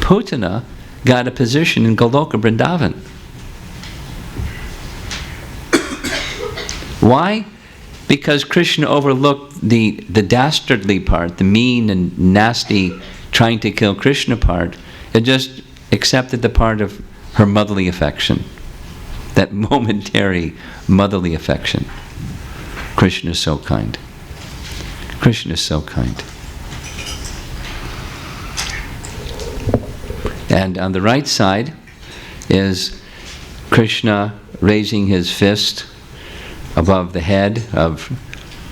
Putana got a position in Goloka Vrindavan. Why? Because Krishna overlooked the dastardly part, the mean and nasty trying to kill Krishna part, and just accepted the part of her motherly affection. That momentary motherly affection. Krishna is so kind. Krishna is so kind. And on the right side is Krishna raising his fist above the head of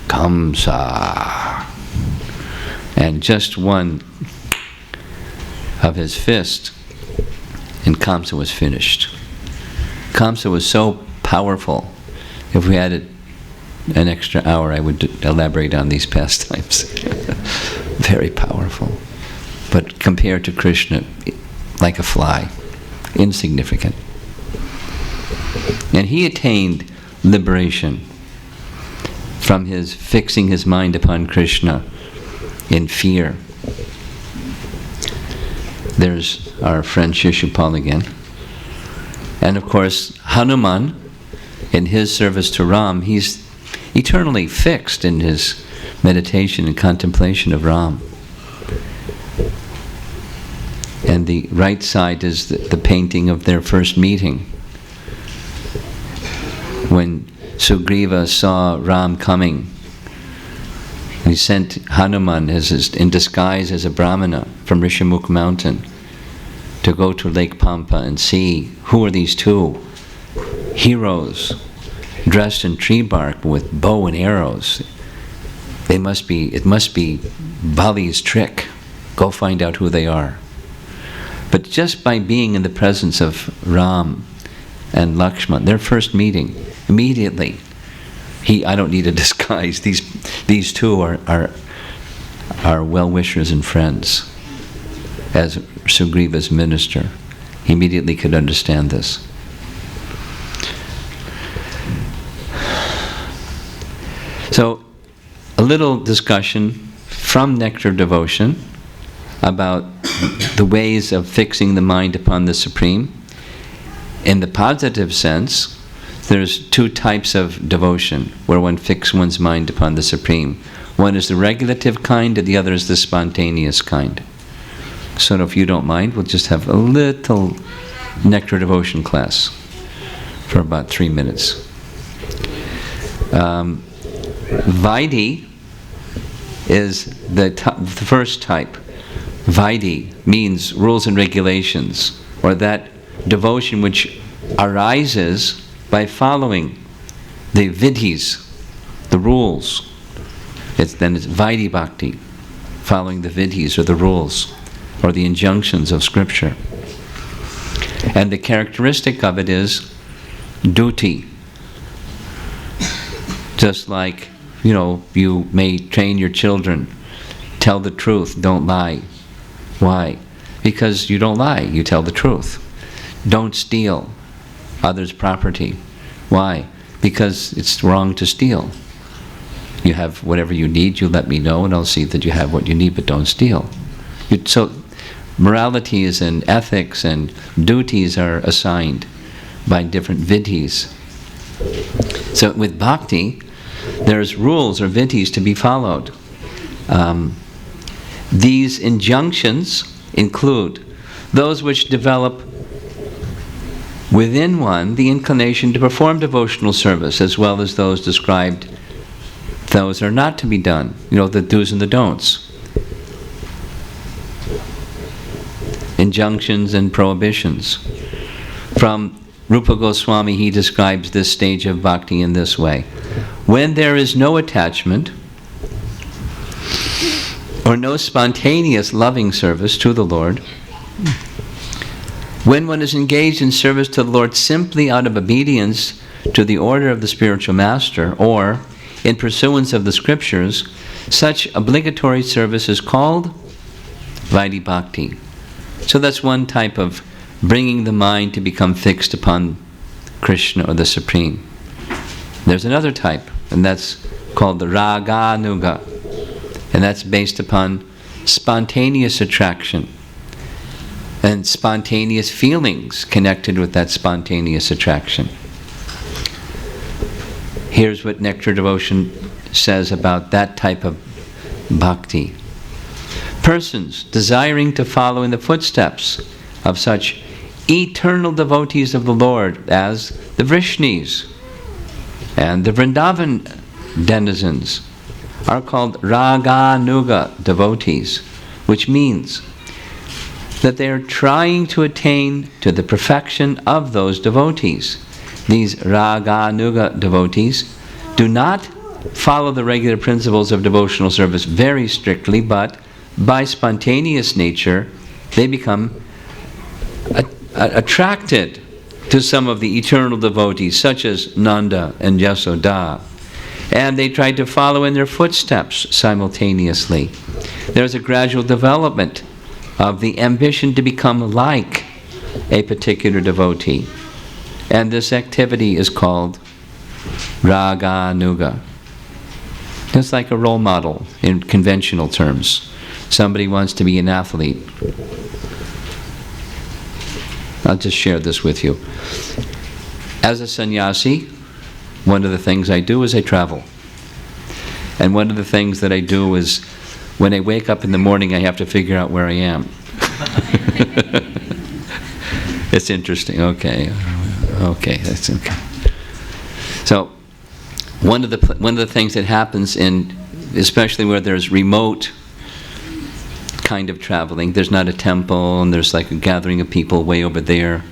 Kamsa. And just one of his fist, and Kamsa was finished. Kamsa was so powerful. If we had an extra hour, I would elaborate on these pastimes. Very powerful. But compared to Krishna, like a fly, insignificant. And he attained liberation from his fixing his mind upon Krishna in fear. There's our friend Shishupal again. And of course, Hanuman, in his service to Ram, he's eternally fixed in his meditation and contemplation of Ram. And the right side is the painting of their first meeting. When Sugriva saw Ram coming, he sent Hanuman in disguise as a Brahmana from Rishamukh mountain to go to Lake Pampa and see who are these two heroes dressed in tree bark with bow and arrows. It must be Bali's trick. Go find out who they are. But just by being in the presence of Ram and Lakshman, their first meeting, immediately, I don't need a disguise. These two are well-wishers and friends. As Sugriva's minister, he immediately could understand this. So, a little discussion from Nectar of Devotion about the ways of fixing the mind upon the Supreme. In the positive sense, there's two types of devotion where one fixes one's mind upon the Supreme. One is the regulative kind and the other is the spontaneous kind. So if you don't mind, we'll just have a little Nectar Devotion class for about 3 minutes. Vaidhi is the first type. Vaidhi means rules and regulations, or that devotion which arises by following the vidhis, the rules. Then it's Vaidhi Bhakti, following the vidhis or the rules or the injunctions of Scripture. And the characteristic of it is duty. Just like, you may train your children, tell the truth, don't lie. Why? Because you don't lie, you tell the truth. Don't steal others' property. Why? Because it's wrong to steal. You have whatever you need, you let me know, and I'll see that you have what you need, but don't steal. So moralities and ethics and duties are assigned by different vidhis. So with bhakti, there's rules or vidhis to be followed. These injunctions include those which develop within one the inclination to perform devotional service, as well as those described, those are not to be done, the do's and the don'ts. Injunctions and prohibitions. From Rupa Goswami, he describes this stage of bhakti in this way. When there is no attachment or no spontaneous loving service to the Lord, when one is engaged in service to the Lord simply out of obedience to the order of the spiritual master or in pursuance of the Scriptures, Such obligatory service is called Vaidhi Bhakti. So that's one type of bringing the mind to become fixed upon Krishna or the Supreme. There's another type, and that's called the Raganuga. And that's based upon spontaneous attraction and spontaneous feelings connected with that spontaneous attraction. Here's what Nectar Devotion says about that type of bhakti. Persons desiring to follow in the footsteps of such eternal devotees of the Lord as the Vrishnis and the Vrindavan denizens are called Raganuga devotees, which means that they are trying to attain to the perfection of those devotees. These Raganuga devotees do not follow the regular principles of devotional service very strictly, but by spontaneous nature, they become attracted to some of the eternal devotees, such as Nanda and Yasoda. And they try to follow in their footsteps simultaneously. There's a gradual development of the ambition to become like a particular devotee. And this activity is called Raganuga. It's like a role model in conventional terms. Somebody wants to be an athlete. I'll just share this with you. As a sannyasi, one of the things I do is I travel. And one of the things that I do is when I wake up in the morning, I have to figure out where I am. It's interesting. Okay, that's okay. So, one of the things that happens in, especially where there's remote kind of traveling, there's not a temple and there's like a gathering of people way over there.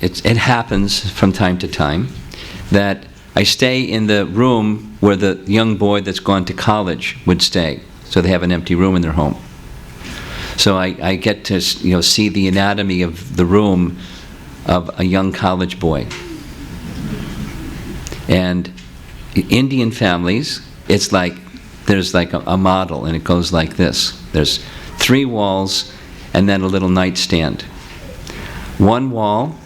It happens from time to time that I stay in the room where the young boy that's gone to college would stay. So they have an empty room in their home. So I get to see the anatomy of the room of a young college boy. And Indian families, it's like there's like a model, and it goes like this. There's 3 walls and then a little nightstand. One wall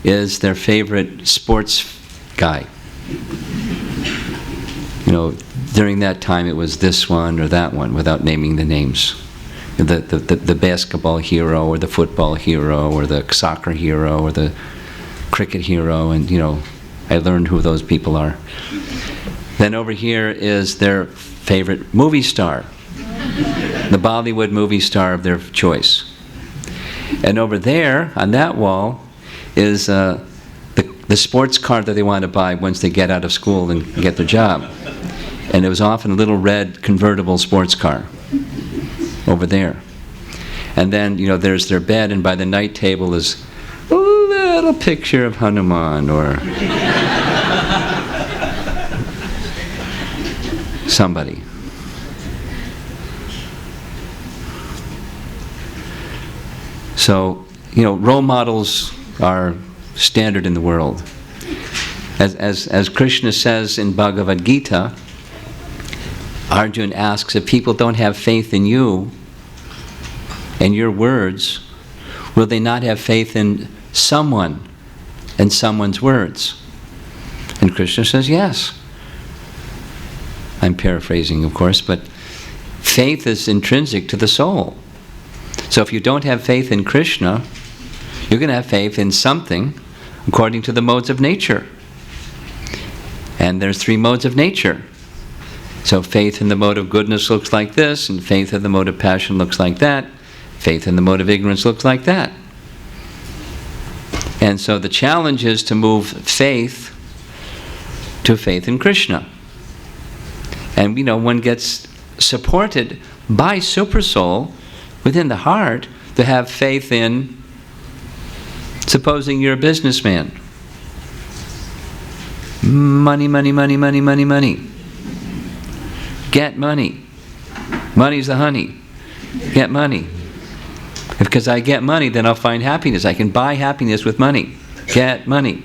is their favorite sports guy. During that time it was this one or that one, without naming the names. The basketball hero or the football hero or the soccer hero or the cricket hero, and I learned who those people are. Then over here is their favorite movie star, the Bollywood movie star of their choice. And over there on that wall is the sports car that they want to buy once they get out of school and get their job. And it was often a little red convertible sports car over there. And then, there's their bed, and by the night table is a little picture of Hanuman or somebody. So, role models are standard in the world. As Krishna says in Bhagavad Gita, Arjuna asks, if people don't have faith in you and your words, will they not have faith in someone and someone's words? And Krishna says, yes. I'm paraphrasing, of course, but faith is intrinsic to the soul. So if you don't have faith in Krishna, you're going to have faith in something according to the modes of nature. And there's 3 modes of nature. So faith in the mode of goodness looks like this, and faith in the mode of passion looks like that, faith in the mode of ignorance looks like that. And so the challenge is to move faith to faith in Krishna. And one gets supported by Supersoul within the heart to have faith in, supposing you're a businessman. Money, money, money, money, money, money. Get money. Money's the honey. Get money. Because I get money, then I'll find happiness. I can buy happiness with money. Get money.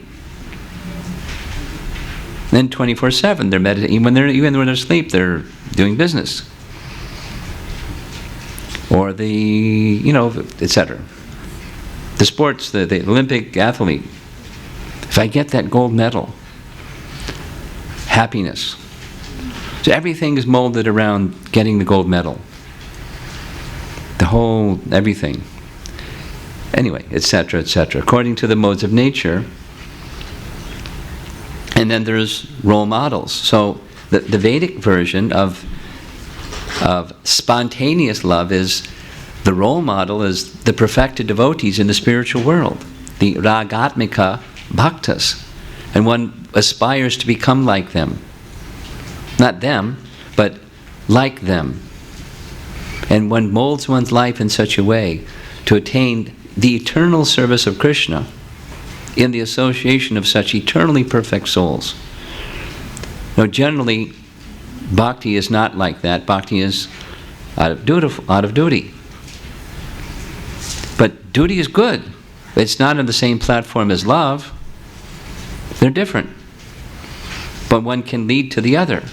Then 24/7, they're meditating. Even when they're asleep, they're doing business. Or etc. The sports, the Olympic athlete. If I get that gold medal, happiness. So everything is molded around getting the gold medal. The whole, everything. Anyway, etc., etc. According to the modes of nature. And then there's role models. So the Vedic version of spontaneous love is, the role model is the perfected devotees in the spiritual world, the ragatmika bhaktas, and one aspires to become like them. Not them, but like them. And one molds one's life in such a way to attain the eternal service of Krishna in the association of such eternally perfect souls. Now generally, bhakti is not like that. Bhakti is out of duty. But duty is good. It's not on the same platform as love. They're different. But one can lead to the other.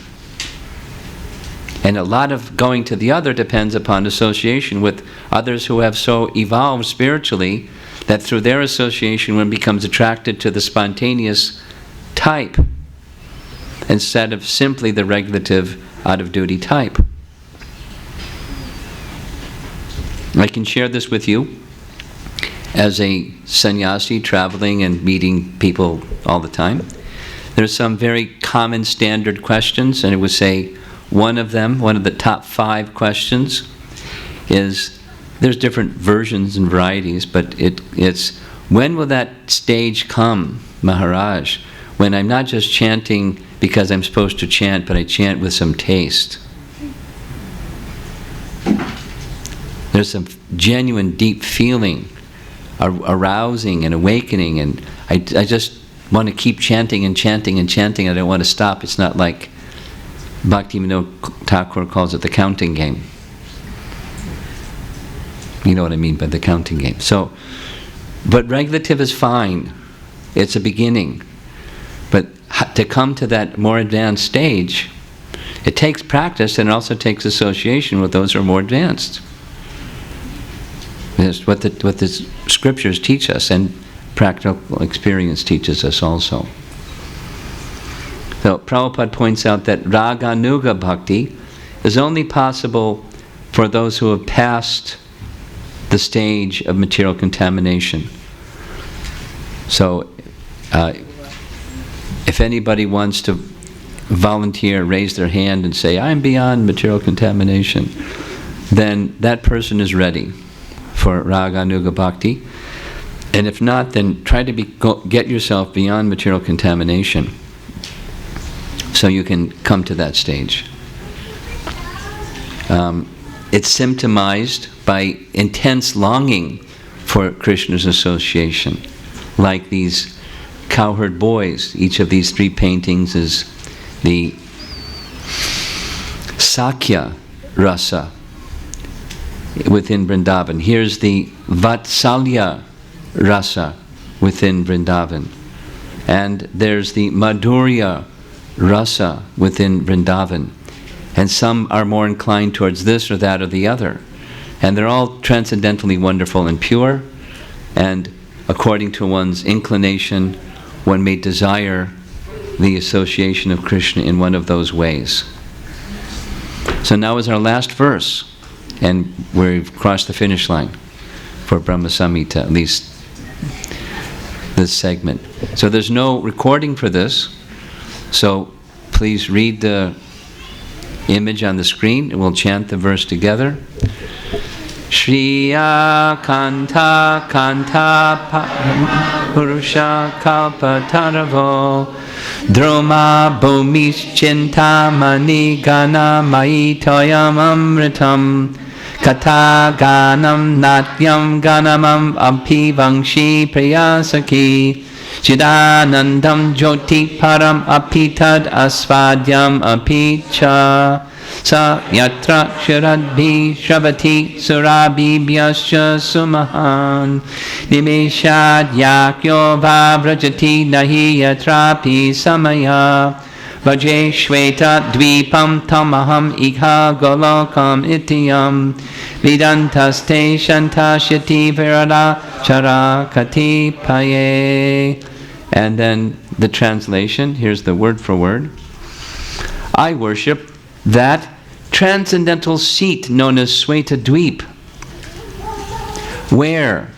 And a lot of going to the other depends upon association with others who have so evolved spiritually that through their association one becomes attracted to the spontaneous type instead of simply the regulative out-of-duty type. I can share this with you as a sannyasi traveling and meeting people all the time. There's some very common standard questions, and it would say one of the top 5 questions is, there's different versions and varieties, but it's, when will that stage come, Maharaj, when I'm not just chanting because I'm supposed to chant, but I chant with some taste? There's some genuine deep feeling, arousing and awakening, and I just want to keep chanting and chanting and chanting, and I don't want to stop. It's not like Bhaktivinoda Thakur calls it the counting game. You know what I mean by the counting game. So, but regulative is fine. It's a beginning. But to come to that more advanced stage, it takes practice, and it also takes association with those who are more advanced. That's what the scriptures teach us, and practical experience teaches us also. So Prabhupada points out that Raganuga Bhakti is only possible for those who have passed the stage of material contamination. So if anybody wants to volunteer, raise their hand and say, I'm beyond material contamination, then that person is ready for Raganuga Bhakti. And if not, then try to get yourself beyond material contamination so you can come to that stage. It's symptomized by intense longing for Krishna's association, like these cowherd boys. Each of these 3 paintings is the Sakya rasa within Vrindavan. Here's the Vatsalya rasa within Vrindavan. And there's the Madhurya rasa within Vrindavan. And some are more inclined towards this or that or the other. And they're all transcendently wonderful and pure. And according to one's inclination, one may desire the association of Krishna in one of those ways. So now is our last verse. And we've crossed the finish line for Brahma Samhita, at least this segment. So there's no recording for this. So please read the image on the screen, and we'll chant the verse together. Shriya Kanta Kanta Purusha Kalpataravo Droma Bhumis Chintamani Gana Mai Toyam Amritam Kata Ganam Natyam Ganamam Api Vangshi Priyasaki Chidanandam Jyoti Param Apitad Asvadyam Apicha Sa Yatra Sharadbhi Shravati Surabhi Vyasya Sumahan Nimeshad Yakyo Vavrajati Nahi Yatrapi Samaya Vaje Shweta Dvipam Tamaham Ikha Golokam Ityam Vidantaste Shantashyati Virada Charakati Paye. And then the translation, here's the word for word. I worship that transcendental seat known as Sweta Dweep, where,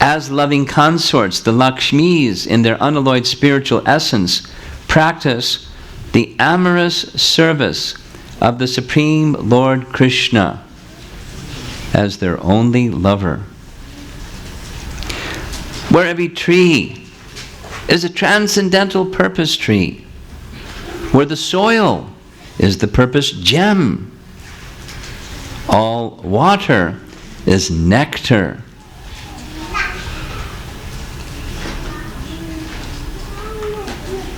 as loving consorts, the Lakshmis, in their unalloyed spiritual essence, practice the amorous service of the Supreme Lord Krishna as their only lover. Where every tree is a transcendental purpose tree, where the soil is the purpose gem, all water is nectar.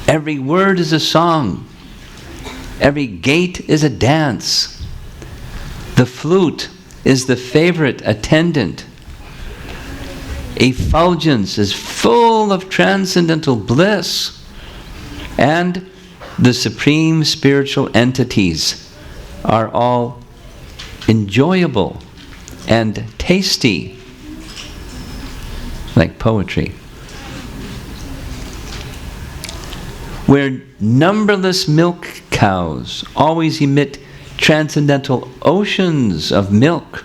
Every word is a song. Every gait is a dance. The flute is the favorite attendant. Effulgence is full of transcendental bliss. And the supreme spiritual entities are all enjoyable and tasty, like poetry. Where numberless milk cows always emit transcendental oceans of milk.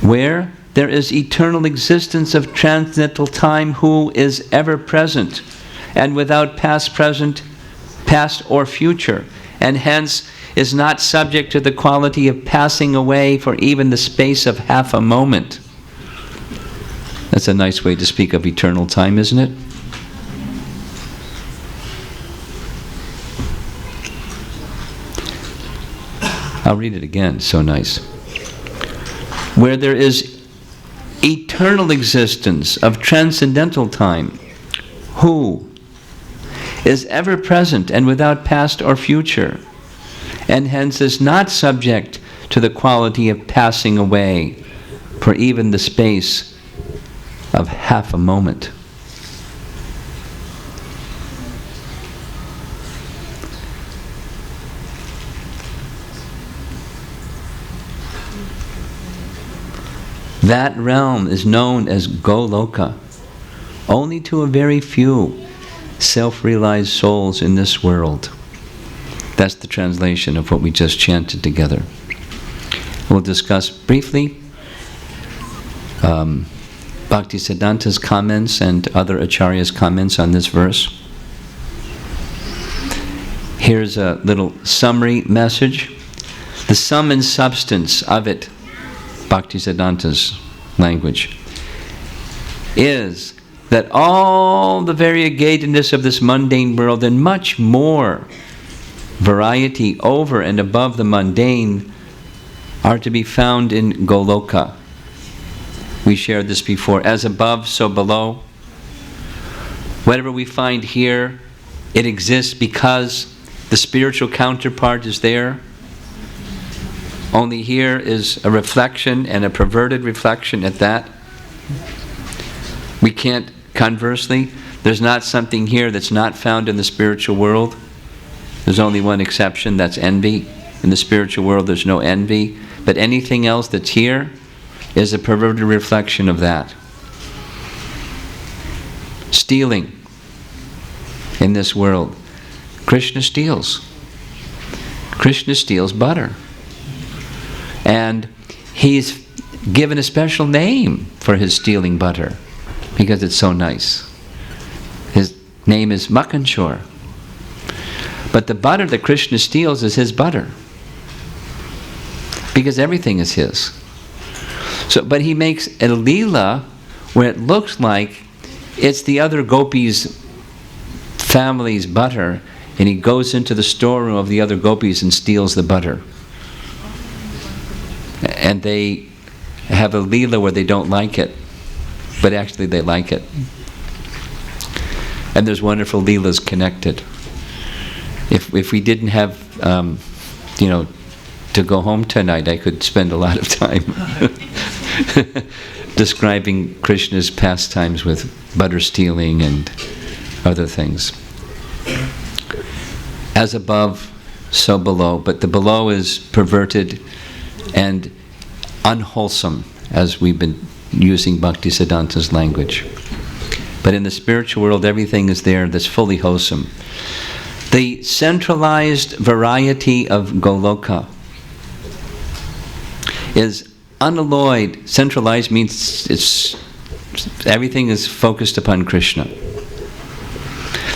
Where there is eternal existence of transcendental time, who is ever present and without past, present, past or future, and hence is not subject to the quality of passing away for even the space of half a moment. That's a nice way to speak of eternal time, isn't it? I'll read it again, so nice. Where there is eternal existence of transcendental time, who is ever present and without past or future, and hence is not subject to the quality of passing away for even the space of half a moment. That realm is known as Goloka, only to a very few self-realized souls in this world. That's the translation of what we just chanted together. We'll discuss briefly Bhaktisiddhanta's comments and other acharyas' comments on this verse. Here's a little summary message. The sum and substance of it, Bhaktisiddhanta's language, is that all the variegatedness of this mundane world and much more variety over and above the mundane are to be found in Goloka. We shared this before. As above, so below. Whatever we find here, it exists because the spiritual counterpart is there. Only here is a reflection, and a perverted reflection at that. We can't, conversely, there's not something here that's not found in the spiritual world. There's only one exception, that's envy. In the spiritual world there's no envy. But anything else that's here is a perverted reflection of that. Stealing in this world. Krishna steals. Krishna steals butter. And he's given a special name for his stealing butter because it's so nice. His name is Makanchor. But the butter that Krishna steals is his butter because everything is his. So, but he makes a leela where it looks like it's the other gopis' family's butter, and he goes into the storeroom of the other gopis and steals the butter. And they have a leela where they don't like it, but actually they like it. And there's wonderful leelas connected. If we didn't have, to go home tonight, I could spend a lot of time describing Krishna's pastimes with butter stealing and other things. as above, so below. But the below is perverted and unwholesome, as we've been using Bhaktisiddhanta's language. But in the spiritual world, everything is there that's fully wholesome. The centralized variety of Goloka is unalloyed. Centralized means everything is focused upon Krishna.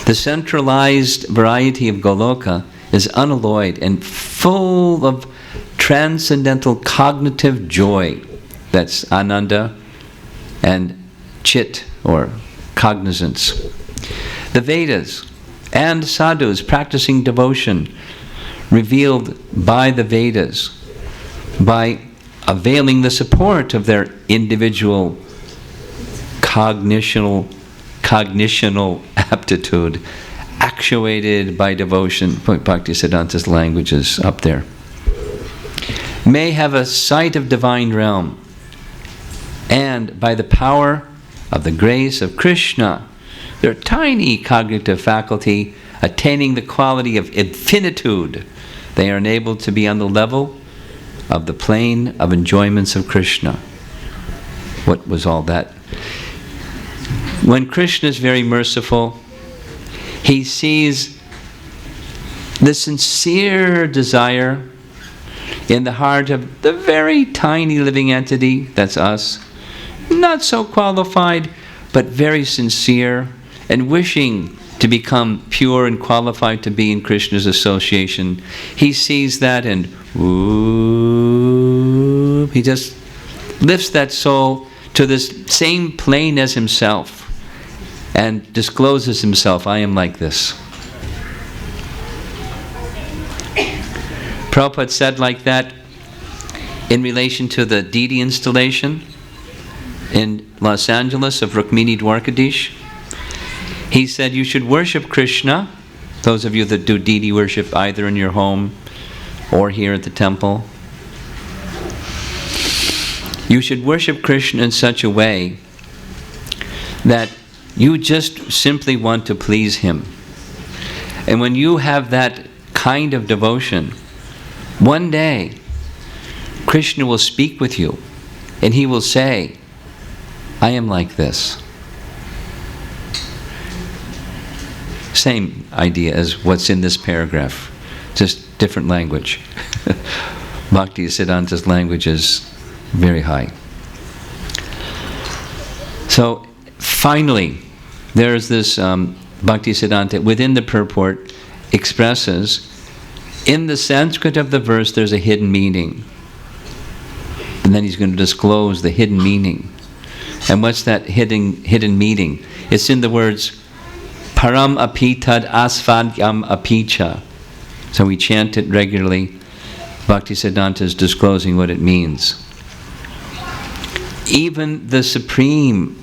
The centralized variety of Goloka is unalloyed and full of transcendental cognitive joy. That's Ananda and Chit, or cognizance. The Vedas and sadhus practicing devotion, revealed by the Vedas, by availing the support of their individual cognitional aptitude, actuated by devotion. Bhaktisiddhanta's language is up there. May have a sight of divine realm, and by the power of the grace of Krishna, their tiny cognitive faculty attaining the quality of infinitude, they are enabled to be on the level of the plane of enjoyments of Krishna. What was all that? When Krishna is very merciful, he sees the sincere desire in the heart of the very tiny living entity, that's us, not so qualified, but very sincere, and wishing to become pure and qualified to be in Krishna's association. He sees that and he just lifts that soul to this same plane as himself and discloses himself, I am like this. Prabhupada said like that in relation to the deity installation in Los Angeles of Rukmini Dwarkadish. He said you should worship Krishna, those of you that do deity worship either in your home or here at the temple. You should worship Krishna in such a way that you just simply want to please him. And when you have that kind of devotion, one day Krishna will speak with you and he will say, I am like this. Same idea as what's in this paragraph, just different language. Bhaktisiddhanta's language is very high. So finally, there's this Bhaktisiddhanta within the purport expresses, in the Sanskrit of the verse there's a hidden meaning. And then he's going to disclose the hidden meaning. And what's that hidden meaning? It's in the words Param api tad asvadyam apicha. So we chant it regularly. Bhaktisiddhanta is disclosing what it means. Even the supreme,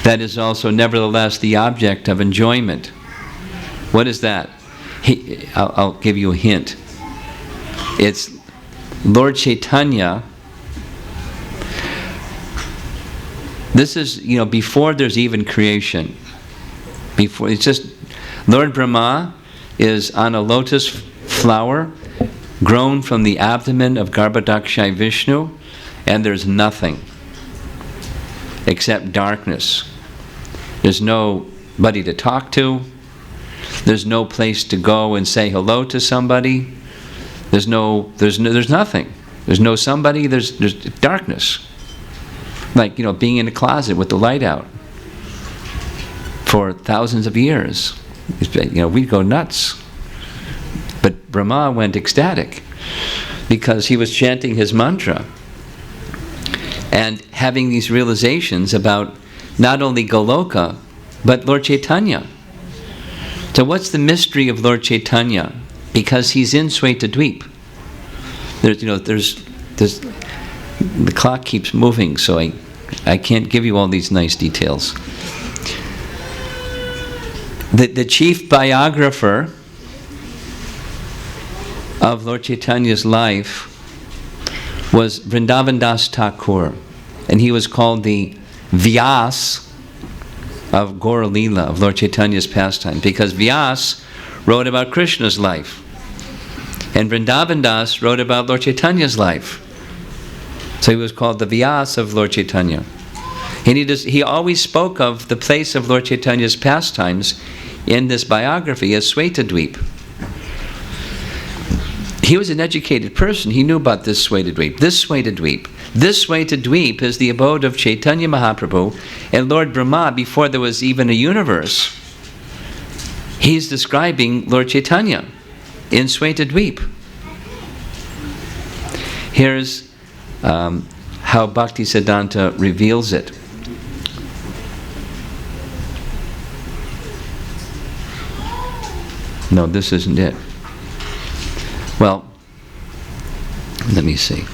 that is also nevertheless the object of enjoyment. What is that? I'll give you a hint. It's Lord Chaitanya. This is, before there's even creation. Before, it's just, Lord Brahma is on a lotus flower grown from the abdomen of Garbhodakshai Vishnu, and there's nothing except darkness. There's nobody to talk to. There's no place to go and say hello to somebody. There's nothing. There's no somebody. There's darkness. Like, being in a closet with the light out for thousands of years. We'd go nuts. But Brahma went ecstatic because he was chanting his mantra and having these realizations about not only Goloka, but Lord Chaitanya. So what's the mystery of Lord Chaitanya? Because he's in Svetadweep. There's the clock keeps moving, so I can't give you all these nice details. The chief biographer of Lord Chaitanya's life was Vrindavan Das Thakur, and he was called the Vyas of Gaura Leela, of Lord Chaitanya's pastime, because Vyas wrote about Krishna's life. And Vrindavan Das wrote about Lord Chaitanya's life. So he was called the Vyas of Lord Chaitanya. And he always spoke of the place of Lord Chaitanya's pastimes in this biography as Swetadweep. He was an educated person. He knew about this Swetadweep. This Swetadweep is the abode of Chaitanya Mahaprabhu and Lord Brahma before there was even a universe. He's describing Lord Chaitanya in Swetadweep. Here's how Bhaktisiddhanta reveals it. No, this isn't it. Well, let me see.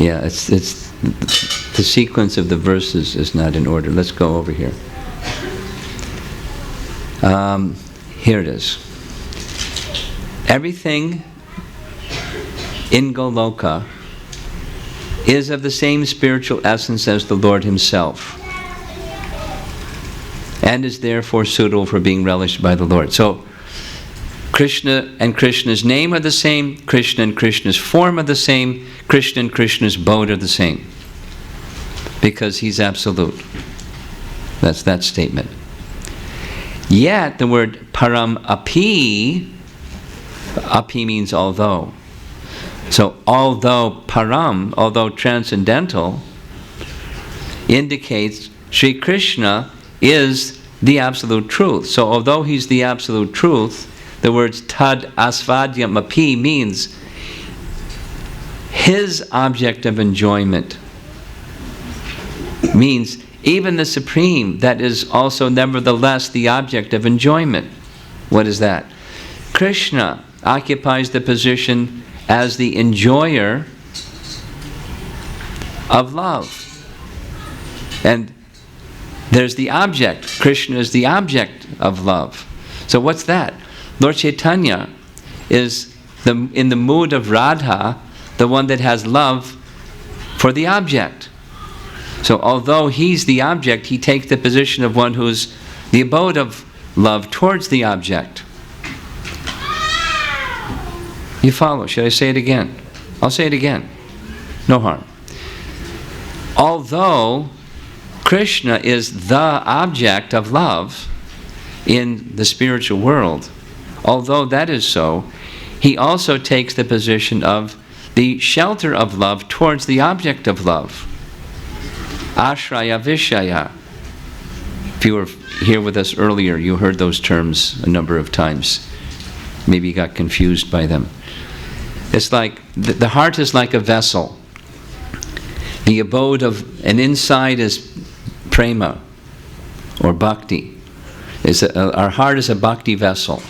Yeah, it's the sequence of the verses is not in order. Let's go over here. Here it is. Everything in Goloka is of the same spiritual essence as the Lord Himself, and is therefore suitable for being relished by the Lord. So, Krishna and Krishna's name are the same, Krishna and Krishna's form are the same, Krishna and Krishna's abode are the same. Because He's absolute. That's that statement. Yet, the word param api means although. So, although param, although transcendental, indicates Sri Krishna is the absolute truth. So although He's the absolute truth, the words tad asvadyam api means His object of enjoyment. Means even the Supreme, that is also nevertheless the object of enjoyment. What is that? Krishna occupies the position as the enjoyer of love. And there's the object. Krishna is the object of love. So what's that? Lord Chaitanya is in the mood of Radha, the one that has love for the object. So although He's the object, He takes the position of one who's the abode of love towards the object. You follow? Should I say it again? I'll say it again. No harm. Although Krishna is the object of love in the spiritual world, although that is so, He also takes the position of the shelter of love towards the object of love. Ashraya Vishaya. If you were here with us earlier, you heard those terms a number of times. Maybe you got confused by them. It's like, the heart is like a vessel. The abode of, and inside is prema, or bhakti. Our heart is a bhakti vessel.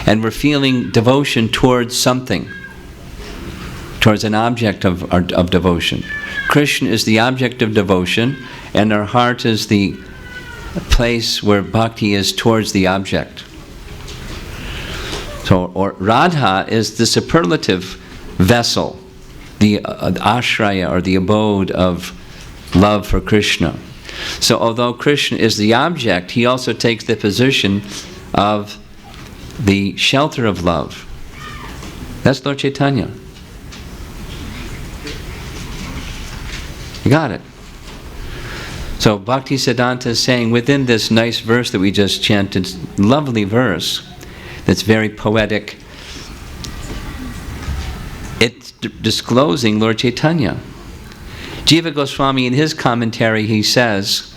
And we're feeling devotion towards something, towards an object of devotion. Krishna is the object of devotion, and our heart is the place where bhakti is towards the object. So, or Radha is the superlative vessel, the ashraya, or the abode of love for Krishna. So although Krishna is the object, He also takes the position of the shelter of love. That's Lord Chaitanya. You got it? So Bhaktisiddhanta is saying within this nice verse that we just chanted, lovely verse, that's very poetic, it's disclosing Lord Chaitanya. Jiva Goswami, in his commentary, he says,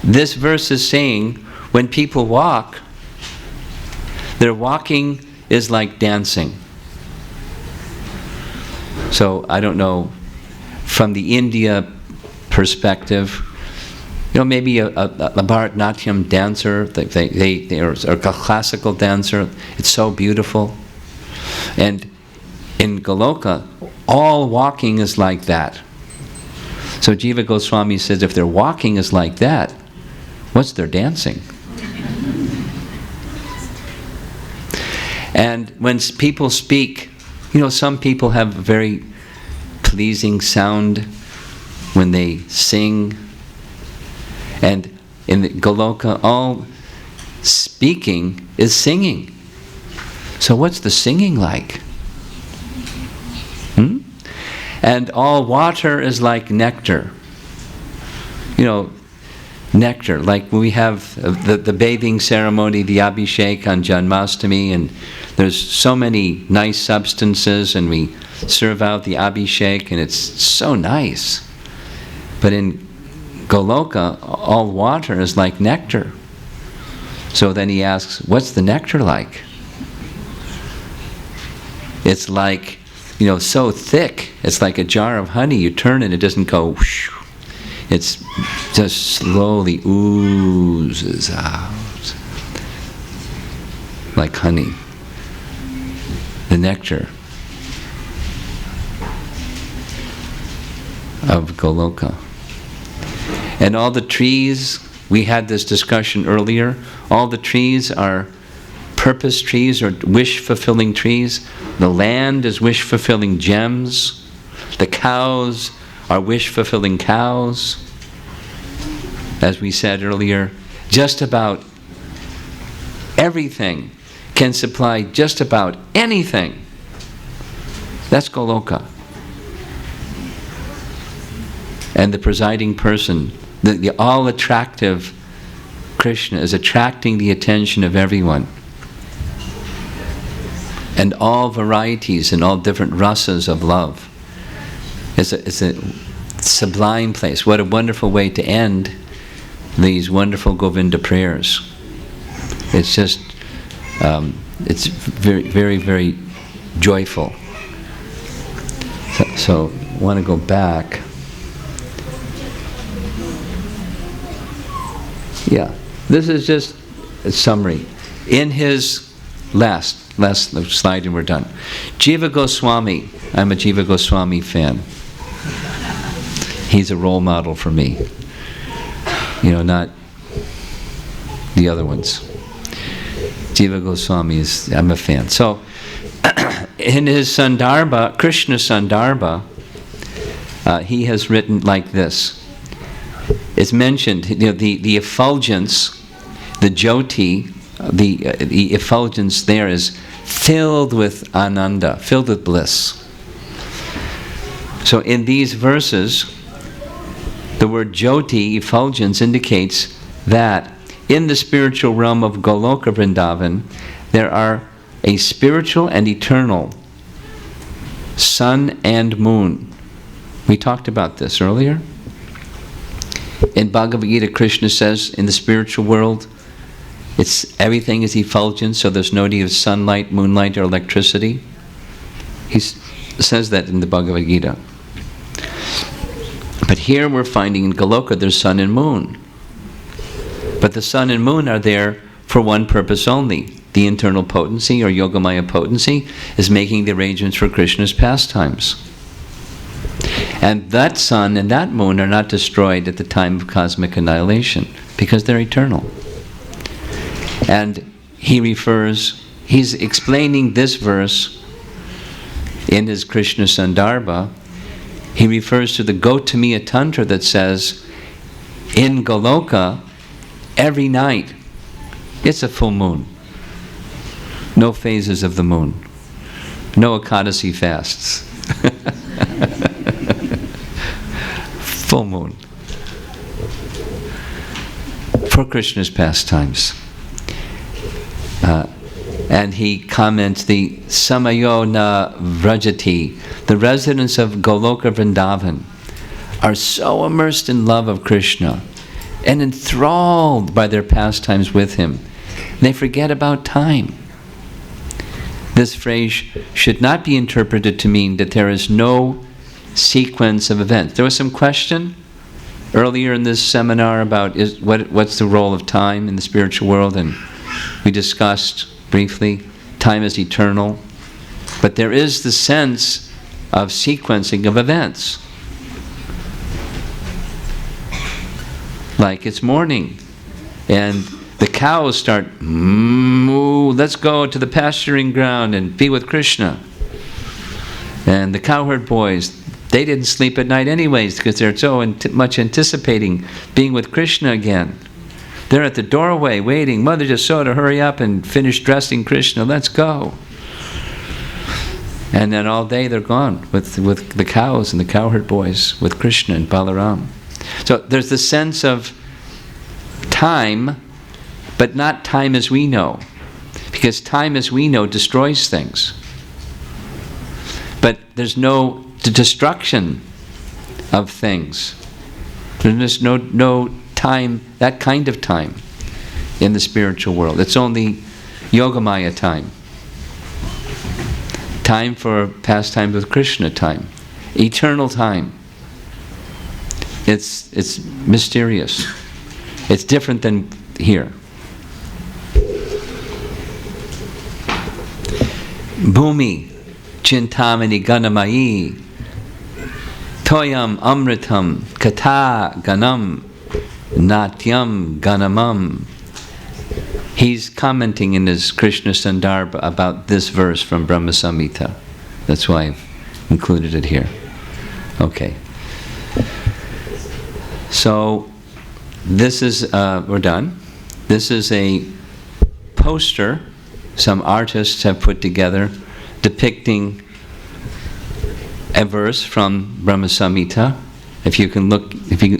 this verse is saying, when people walk, their walking is like dancing. So, I don't know, from the India perspective, maybe a Bharatanatyam dancer, they are a classical dancer, it's so beautiful. And in Goloka, all walking is like that. So Jiva Goswami says, if their walking is like that, what's their dancing? And when people speak, some people have a very pleasing sound when they sing. And in the Goloka, all speaking is singing. So what's the singing like? And all water is like nectar. You know, nectar, like we have the bathing ceremony, the Abhishek on Janmashtami, and there's so many nice substances, and we serve out the Abhishek, and it's so nice. But in Goloka, all water is like nectar. So then he asks, what's the nectar like? It's like, you know, so thick. It's like a jar of honey. You turn it, it doesn't go whoosh. It's just slowly oozes out. Like honey. The nectar of Goloka. And all the trees, we had this discussion earlier, all the trees are purpose trees or wish-fulfilling trees. The land is wish-fulfilling gems. The cows are wish-fulfilling cows. As we said earlier, just about everything can supply just about anything. That's Goloka. And the presiding person, the all-attractive Krishna is attracting the attention of everyone. And all varieties and all different rasas of love. It's a sublime place. What a wonderful way to end these wonderful Govinda prayers. It's just, it's very, very, very joyful. So I want to go back. Yeah, this is just a summary. In his last slide and we're done. Jiva Goswami, I'm a Jiva Goswami fan. He's a role model for me. You know, not the other ones. Jiva Goswami is, I'm a fan. So, in his Sandarbha, Krishna Sandarbha, he has written like this. It's mentioned, you know, the effulgence, the jyoti, the effulgence there is filled with ananda, filled with bliss. So in these verses, the word jyoti, effulgence, indicates that in the spiritual realm of Goloka Vrindavan, there are a spiritual and eternal sun and moon. We talked about this earlier. In Bhagavad Gita, Krishna says in the spiritual world, everything is effulgent, so there's no need of sunlight, moonlight, or electricity. He says that in the Bhagavad Gita. But here we're finding in Goloka there's sun and moon. But the sun and moon are there for one purpose only. The internal potency, or Yogamaya potency, is making the arrangements for Krishna's pastimes. And that sun and that moon are not destroyed at the time of cosmic annihilation, because they're eternal. And he's explaining this verse in his Krishna Sandarbha. He refers to the Gautamiya Tantra that says, in Goloka, every night, it's a full moon. No phases of the moon. No Ekadasi fasts. Full moon. For Krishna's pastimes. And he comments, the Samayo na Vrajati, the residents of Goloka Vrindavan, are so immersed in love of Krishna and enthralled by their pastimes with him, they forget about time. This phrase should not be interpreted to mean that there is no sequence of events. There was some question earlier in this seminar about what's the role of time in the spiritual world, and we discussed briefly, time is eternal, but there is the sense of sequencing of events. Like it's morning, and the cows start, moo, let's go to the pasturing ground and be with Krishna. And the cowherd boys, They didn't sleep at night anyways because they're so much anticipating being with Krishna again. They're at the doorway waiting. Mother Yasoda, hurry up and finish dressing Krishna. Let's go. And then all day they're gone with the cows and the cowherd boys, with Krishna and Balaram. So there's the sense of time, but not time as we know. Because time as we know destroys things. But there's no destruction of things. There's no time, that kind of time in the spiritual world. It's only Yogamaya time. Time for pastime with Krishna time. Eternal time. It's mysterious. It's different than here. Bhumi Chintamani Ganamayi Toyam Amritam Kata Ganam Natyam Ganamam. He's commenting in his Krishna Sandarbha about this verse from Brahma Samhita. That's why I've included it here. Okay. So, this is, we're done. This is a poster some artists have put together depicting a verse from Brahma Samhita. If you can look,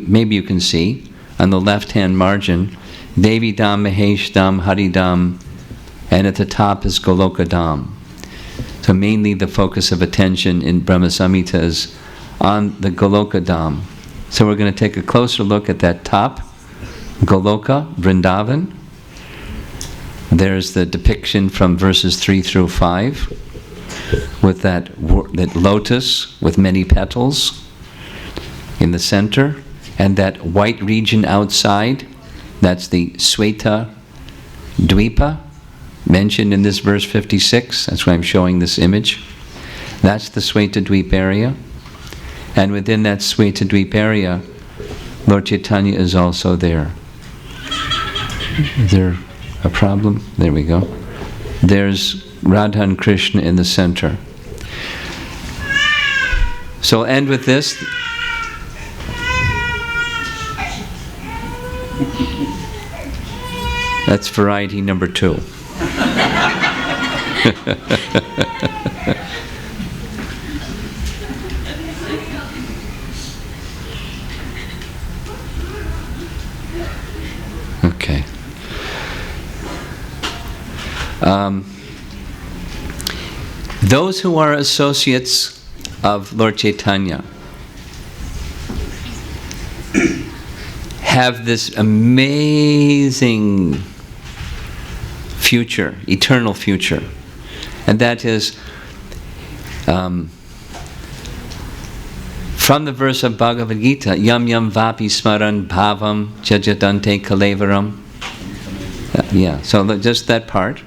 maybe you can see on the left-hand margin, Devi Dham, Mahesh Dham, Hari Dham, and at the top is Goloka Dham. So mainly the focus of attention in Brahma Samhita is on the Goloka Dham. So we're going to take a closer look at that top, Goloka, Vrindavan. There's the depiction from verses 3 through 5 with that lotus with many petals in the center, and that white region outside, that's the Sweta Dvipa mentioned in this verse 56. That's why I'm showing this image. That's the Sweta Dvipa area. And within that Sweta Dvipa area, Lord Chaitanya is also there. Is there a problem? There we go. There's Radha and Krishna in the center. So I'll end with this. That's variety number 2. Okay. Those who are associates of Lord Chaitanya have this amazing future, eternal future. And that is from the verse of Bhagavad Gita, Yam Yam Vapi Smaran Bhavam Jajadante Kalevaram. Yeah, so just that part.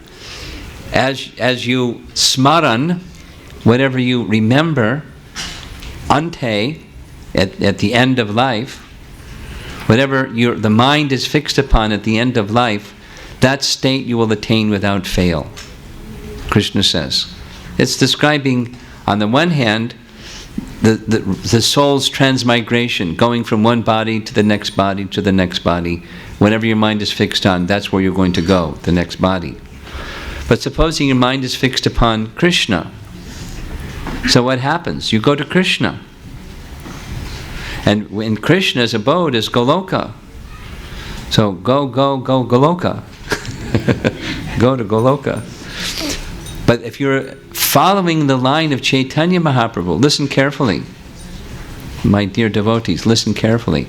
As you smaran, whatever you remember, ante, at the end of life, whatever the mind is fixed upon at the end of life, that state you will attain without fail, Krishna says. It's describing, on the one hand, the soul's transmigration, going from one body to the next body to the next body. Whatever your mind is fixed on, that's where you're going to go, the next body. But supposing your mind is fixed upon Krishna, so what happens? You go to Krishna. And in Krishna's abode is Goloka. So go Goloka. Go to Goloka. But if you're following the line of Chaitanya Mahaprabhu, listen carefully. My dear devotees, listen carefully.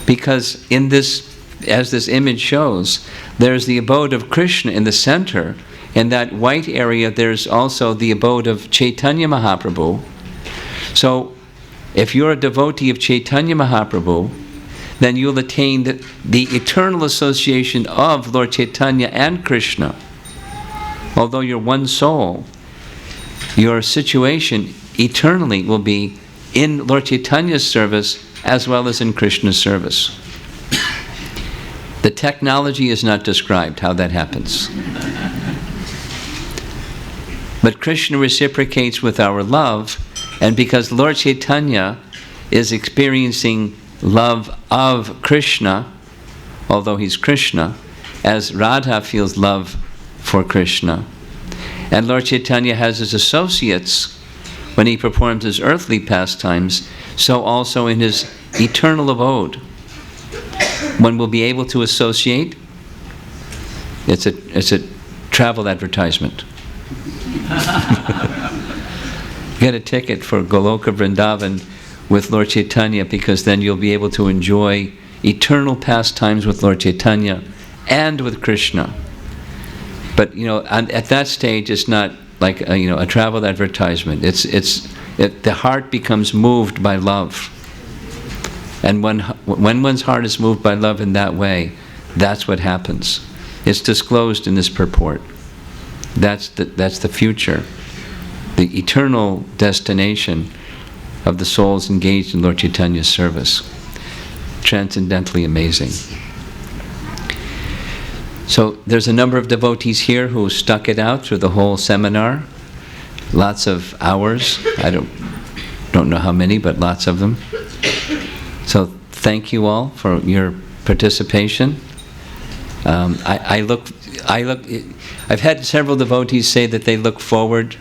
Because in this, as this image shows, there's the abode of Krishna in the center. In that white area, there's also the abode of Chaitanya Mahaprabhu. So, if you're a devotee of Chaitanya Mahaprabhu, then you'll attain the eternal association of Lord Chaitanya and Krishna. Although you're one soul, your situation eternally will be in Lord Chaitanya's service as well as in Krishna's service. The technology is not described, how that happens. But Krishna reciprocates with our love And because Lord Chaitanya is experiencing love of Krishna, although he's Krishna, as Radha feels love for Krishna. And Lord Chaitanya has his associates when he performs his earthly pastimes, so also in his eternal abode. One will be able to associate. It's a travel advertisement. Get a ticket for Goloka Vrindavan with Lord Chaitanya, because then you'll be able to enjoy eternal pastimes with Lord Chaitanya and with Krishna. But at that stage, it's not like a travel advertisement. The heart becomes moved by love, and when one's heart is moved by love in that way, that's what happens. It's disclosed in this purport. That's the future, the eternal destination of the souls engaged in Lord Chaitanya's service. Transcendently amazing. So there's a number of devotees here who stuck it out through the whole seminar. Lots of hours. I don't know how many, but lots of them. So thank you all for your participation. I've had several devotees say that they look forward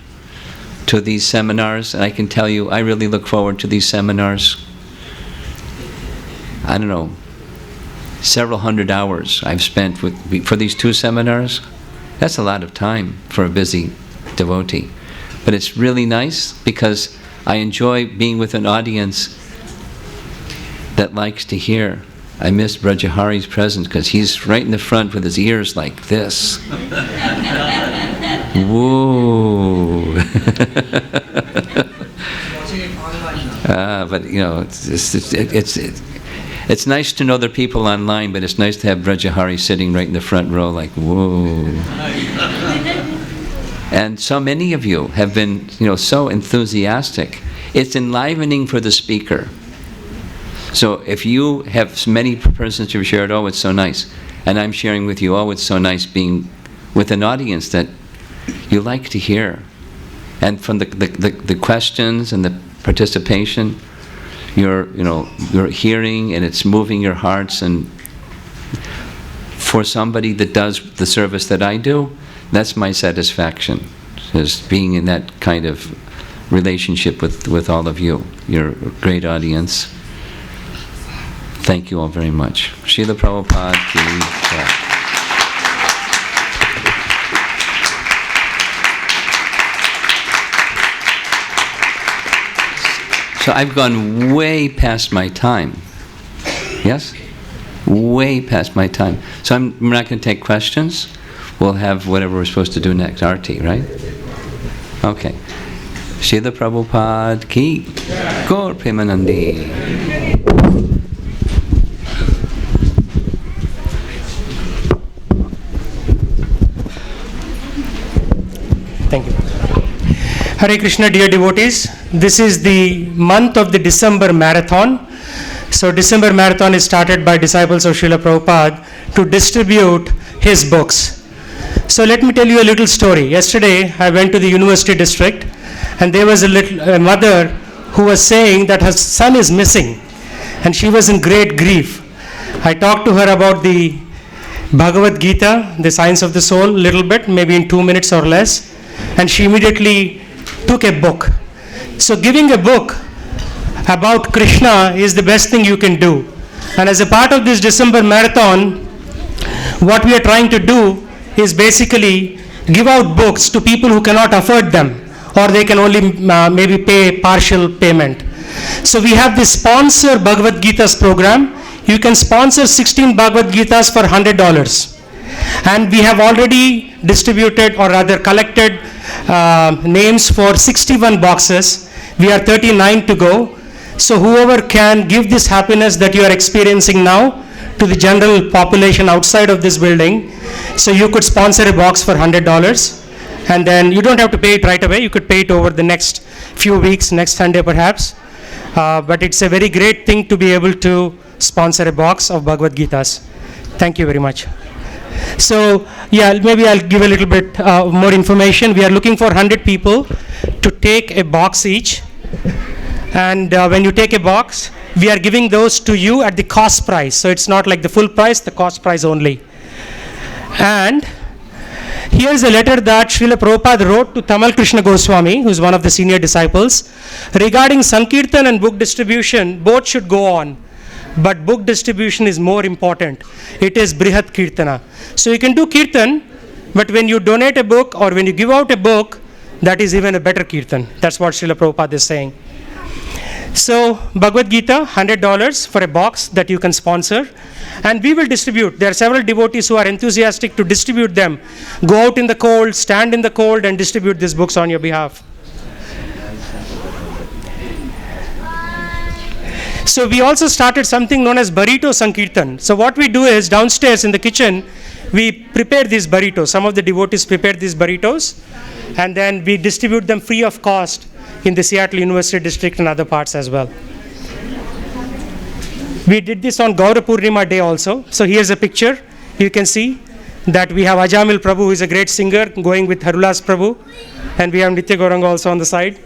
to these seminars, and I can tell you, I really look forward to these seminars. I don't know, several hundred hours I've spent for these 2 seminars. That's a lot of time for a busy devotee. But it's really nice because I enjoy being with an audience that likes to hear. I miss Brajahari's presence because he's right in the front with his ears like this. Whoa! But it's nice to know there are people online, but it's nice to have Brajahari sitting right in the front row like, whoa. And so many of you have been, so enthusiastic. It's enlivening for the speaker. So if you have many persons who've shared, oh, it's so nice, and I'm sharing with you, oh, it's so nice being with an audience that you like to hear. And from the questions and the participation, you're hearing, and it's moving your hearts. And for somebody that does the service that I do, that's my satisfaction, is being in that kind of relationship with all of you. You're a great audience. Thank you all very much. Srila Prabhupada ki jai. So I've gone way past my time. Yes? Way past my time. So we're not going to take questions. We'll have whatever we're supposed to do next. Arti, right? Okay. Srila Prabhupada ki Gaur Premanandi. Thank you. Hare Krishna, dear devotees. This is the month of the December Marathon. So December Marathon is started by disciples of Srila Prabhupada to distribute his books. So let me tell you a little story. Yesterday I went to the university district, and there was a mother who was saying that her son is missing, and she was in great grief. I talked to her about the Bhagavad Gita, the science of the soul, little bit, maybe in 2 minutes or less, and she immediately took a book. So giving a book about Krishna is the best thing you can do. And as a part of this December marathon, what we are trying to do is basically give out books to people who cannot afford them, or they can only maybe pay partial payment. So we have this sponsor Bhagavad Gita's program. You can sponsor 16 Bhagavad Gitas for $100. And we have already distributed, or rather collected names for 61 boxes. We are 39 to go. So whoever can give this happiness that you are experiencing now to the general population outside of this building, so you could sponsor a box for $100. And then you don't have to pay it right away. You could pay it over the next few weeks, next Sunday perhaps. But it's a very great thing to be able to sponsor a box of Bhagavad Gitas. Thank you very much. So yeah, maybe I'll give a little bit more information. We are looking for 100 people to take a box each. And when you take a box, we are giving those to you at the cost price. So it's not like the full price, the cost price only. And here's a letter that Srila Prabhupada wrote to Tamal Krishna Goswami, who is one of the senior disciples, regarding Sankirtan and book distribution. Both should go on, but book distribution is more important. It is Brihat Kirtana. So you can do Kirtan, but when you donate a book or when you give out a book, that is even a better Kirtan. That's what Srila Prabhupada is saying. So Bhagavad Gita, $100 for a box that you can sponsor, and we will distribute. There are several devotees who are enthusiastic to distribute them. Go out in the cold, stand in the cold, and distribute these books on your behalf. So we also started something known as Burrito Sankirtan. So what we do is, downstairs in the kitchen, we prepare these burritos. Some of the devotees prepare these burritos, and then we distribute them free of cost in the Seattle University District and other parts as well. We did this on Gaura Purnima day also. So here's a picture. You can see that we have Ajamil Prabhu, who is a great singer, going with Harulas Prabhu, and we have Nitya Gauranga also on the side.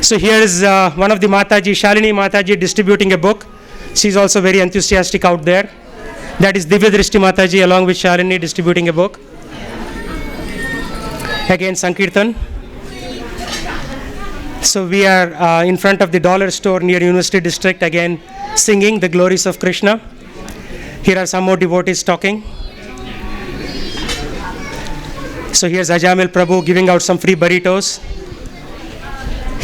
So here is one of the Mataji, Shalini Mataji, distributing a book. She's also very enthusiastic out there. That is Divya Drishti Mataji along with Shalini distributing a book. Again, Sankirtan. So we are in front of the dollar store near University District, again singing the glories of Krishna. Here are some more devotees talking. So here's Ajamil Prabhu giving out some free burritos.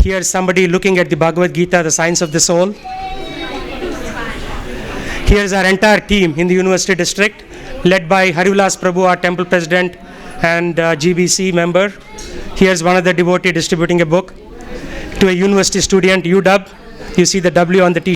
Here's somebody looking at the Bhagavad Gita, the science of the soul. Here's our entire team in the University District, led by Harivilas Prabhu, our temple president and GBC member. Here's one of the devotee distributing a book to a university student, UW. You see the W on the t-shirt.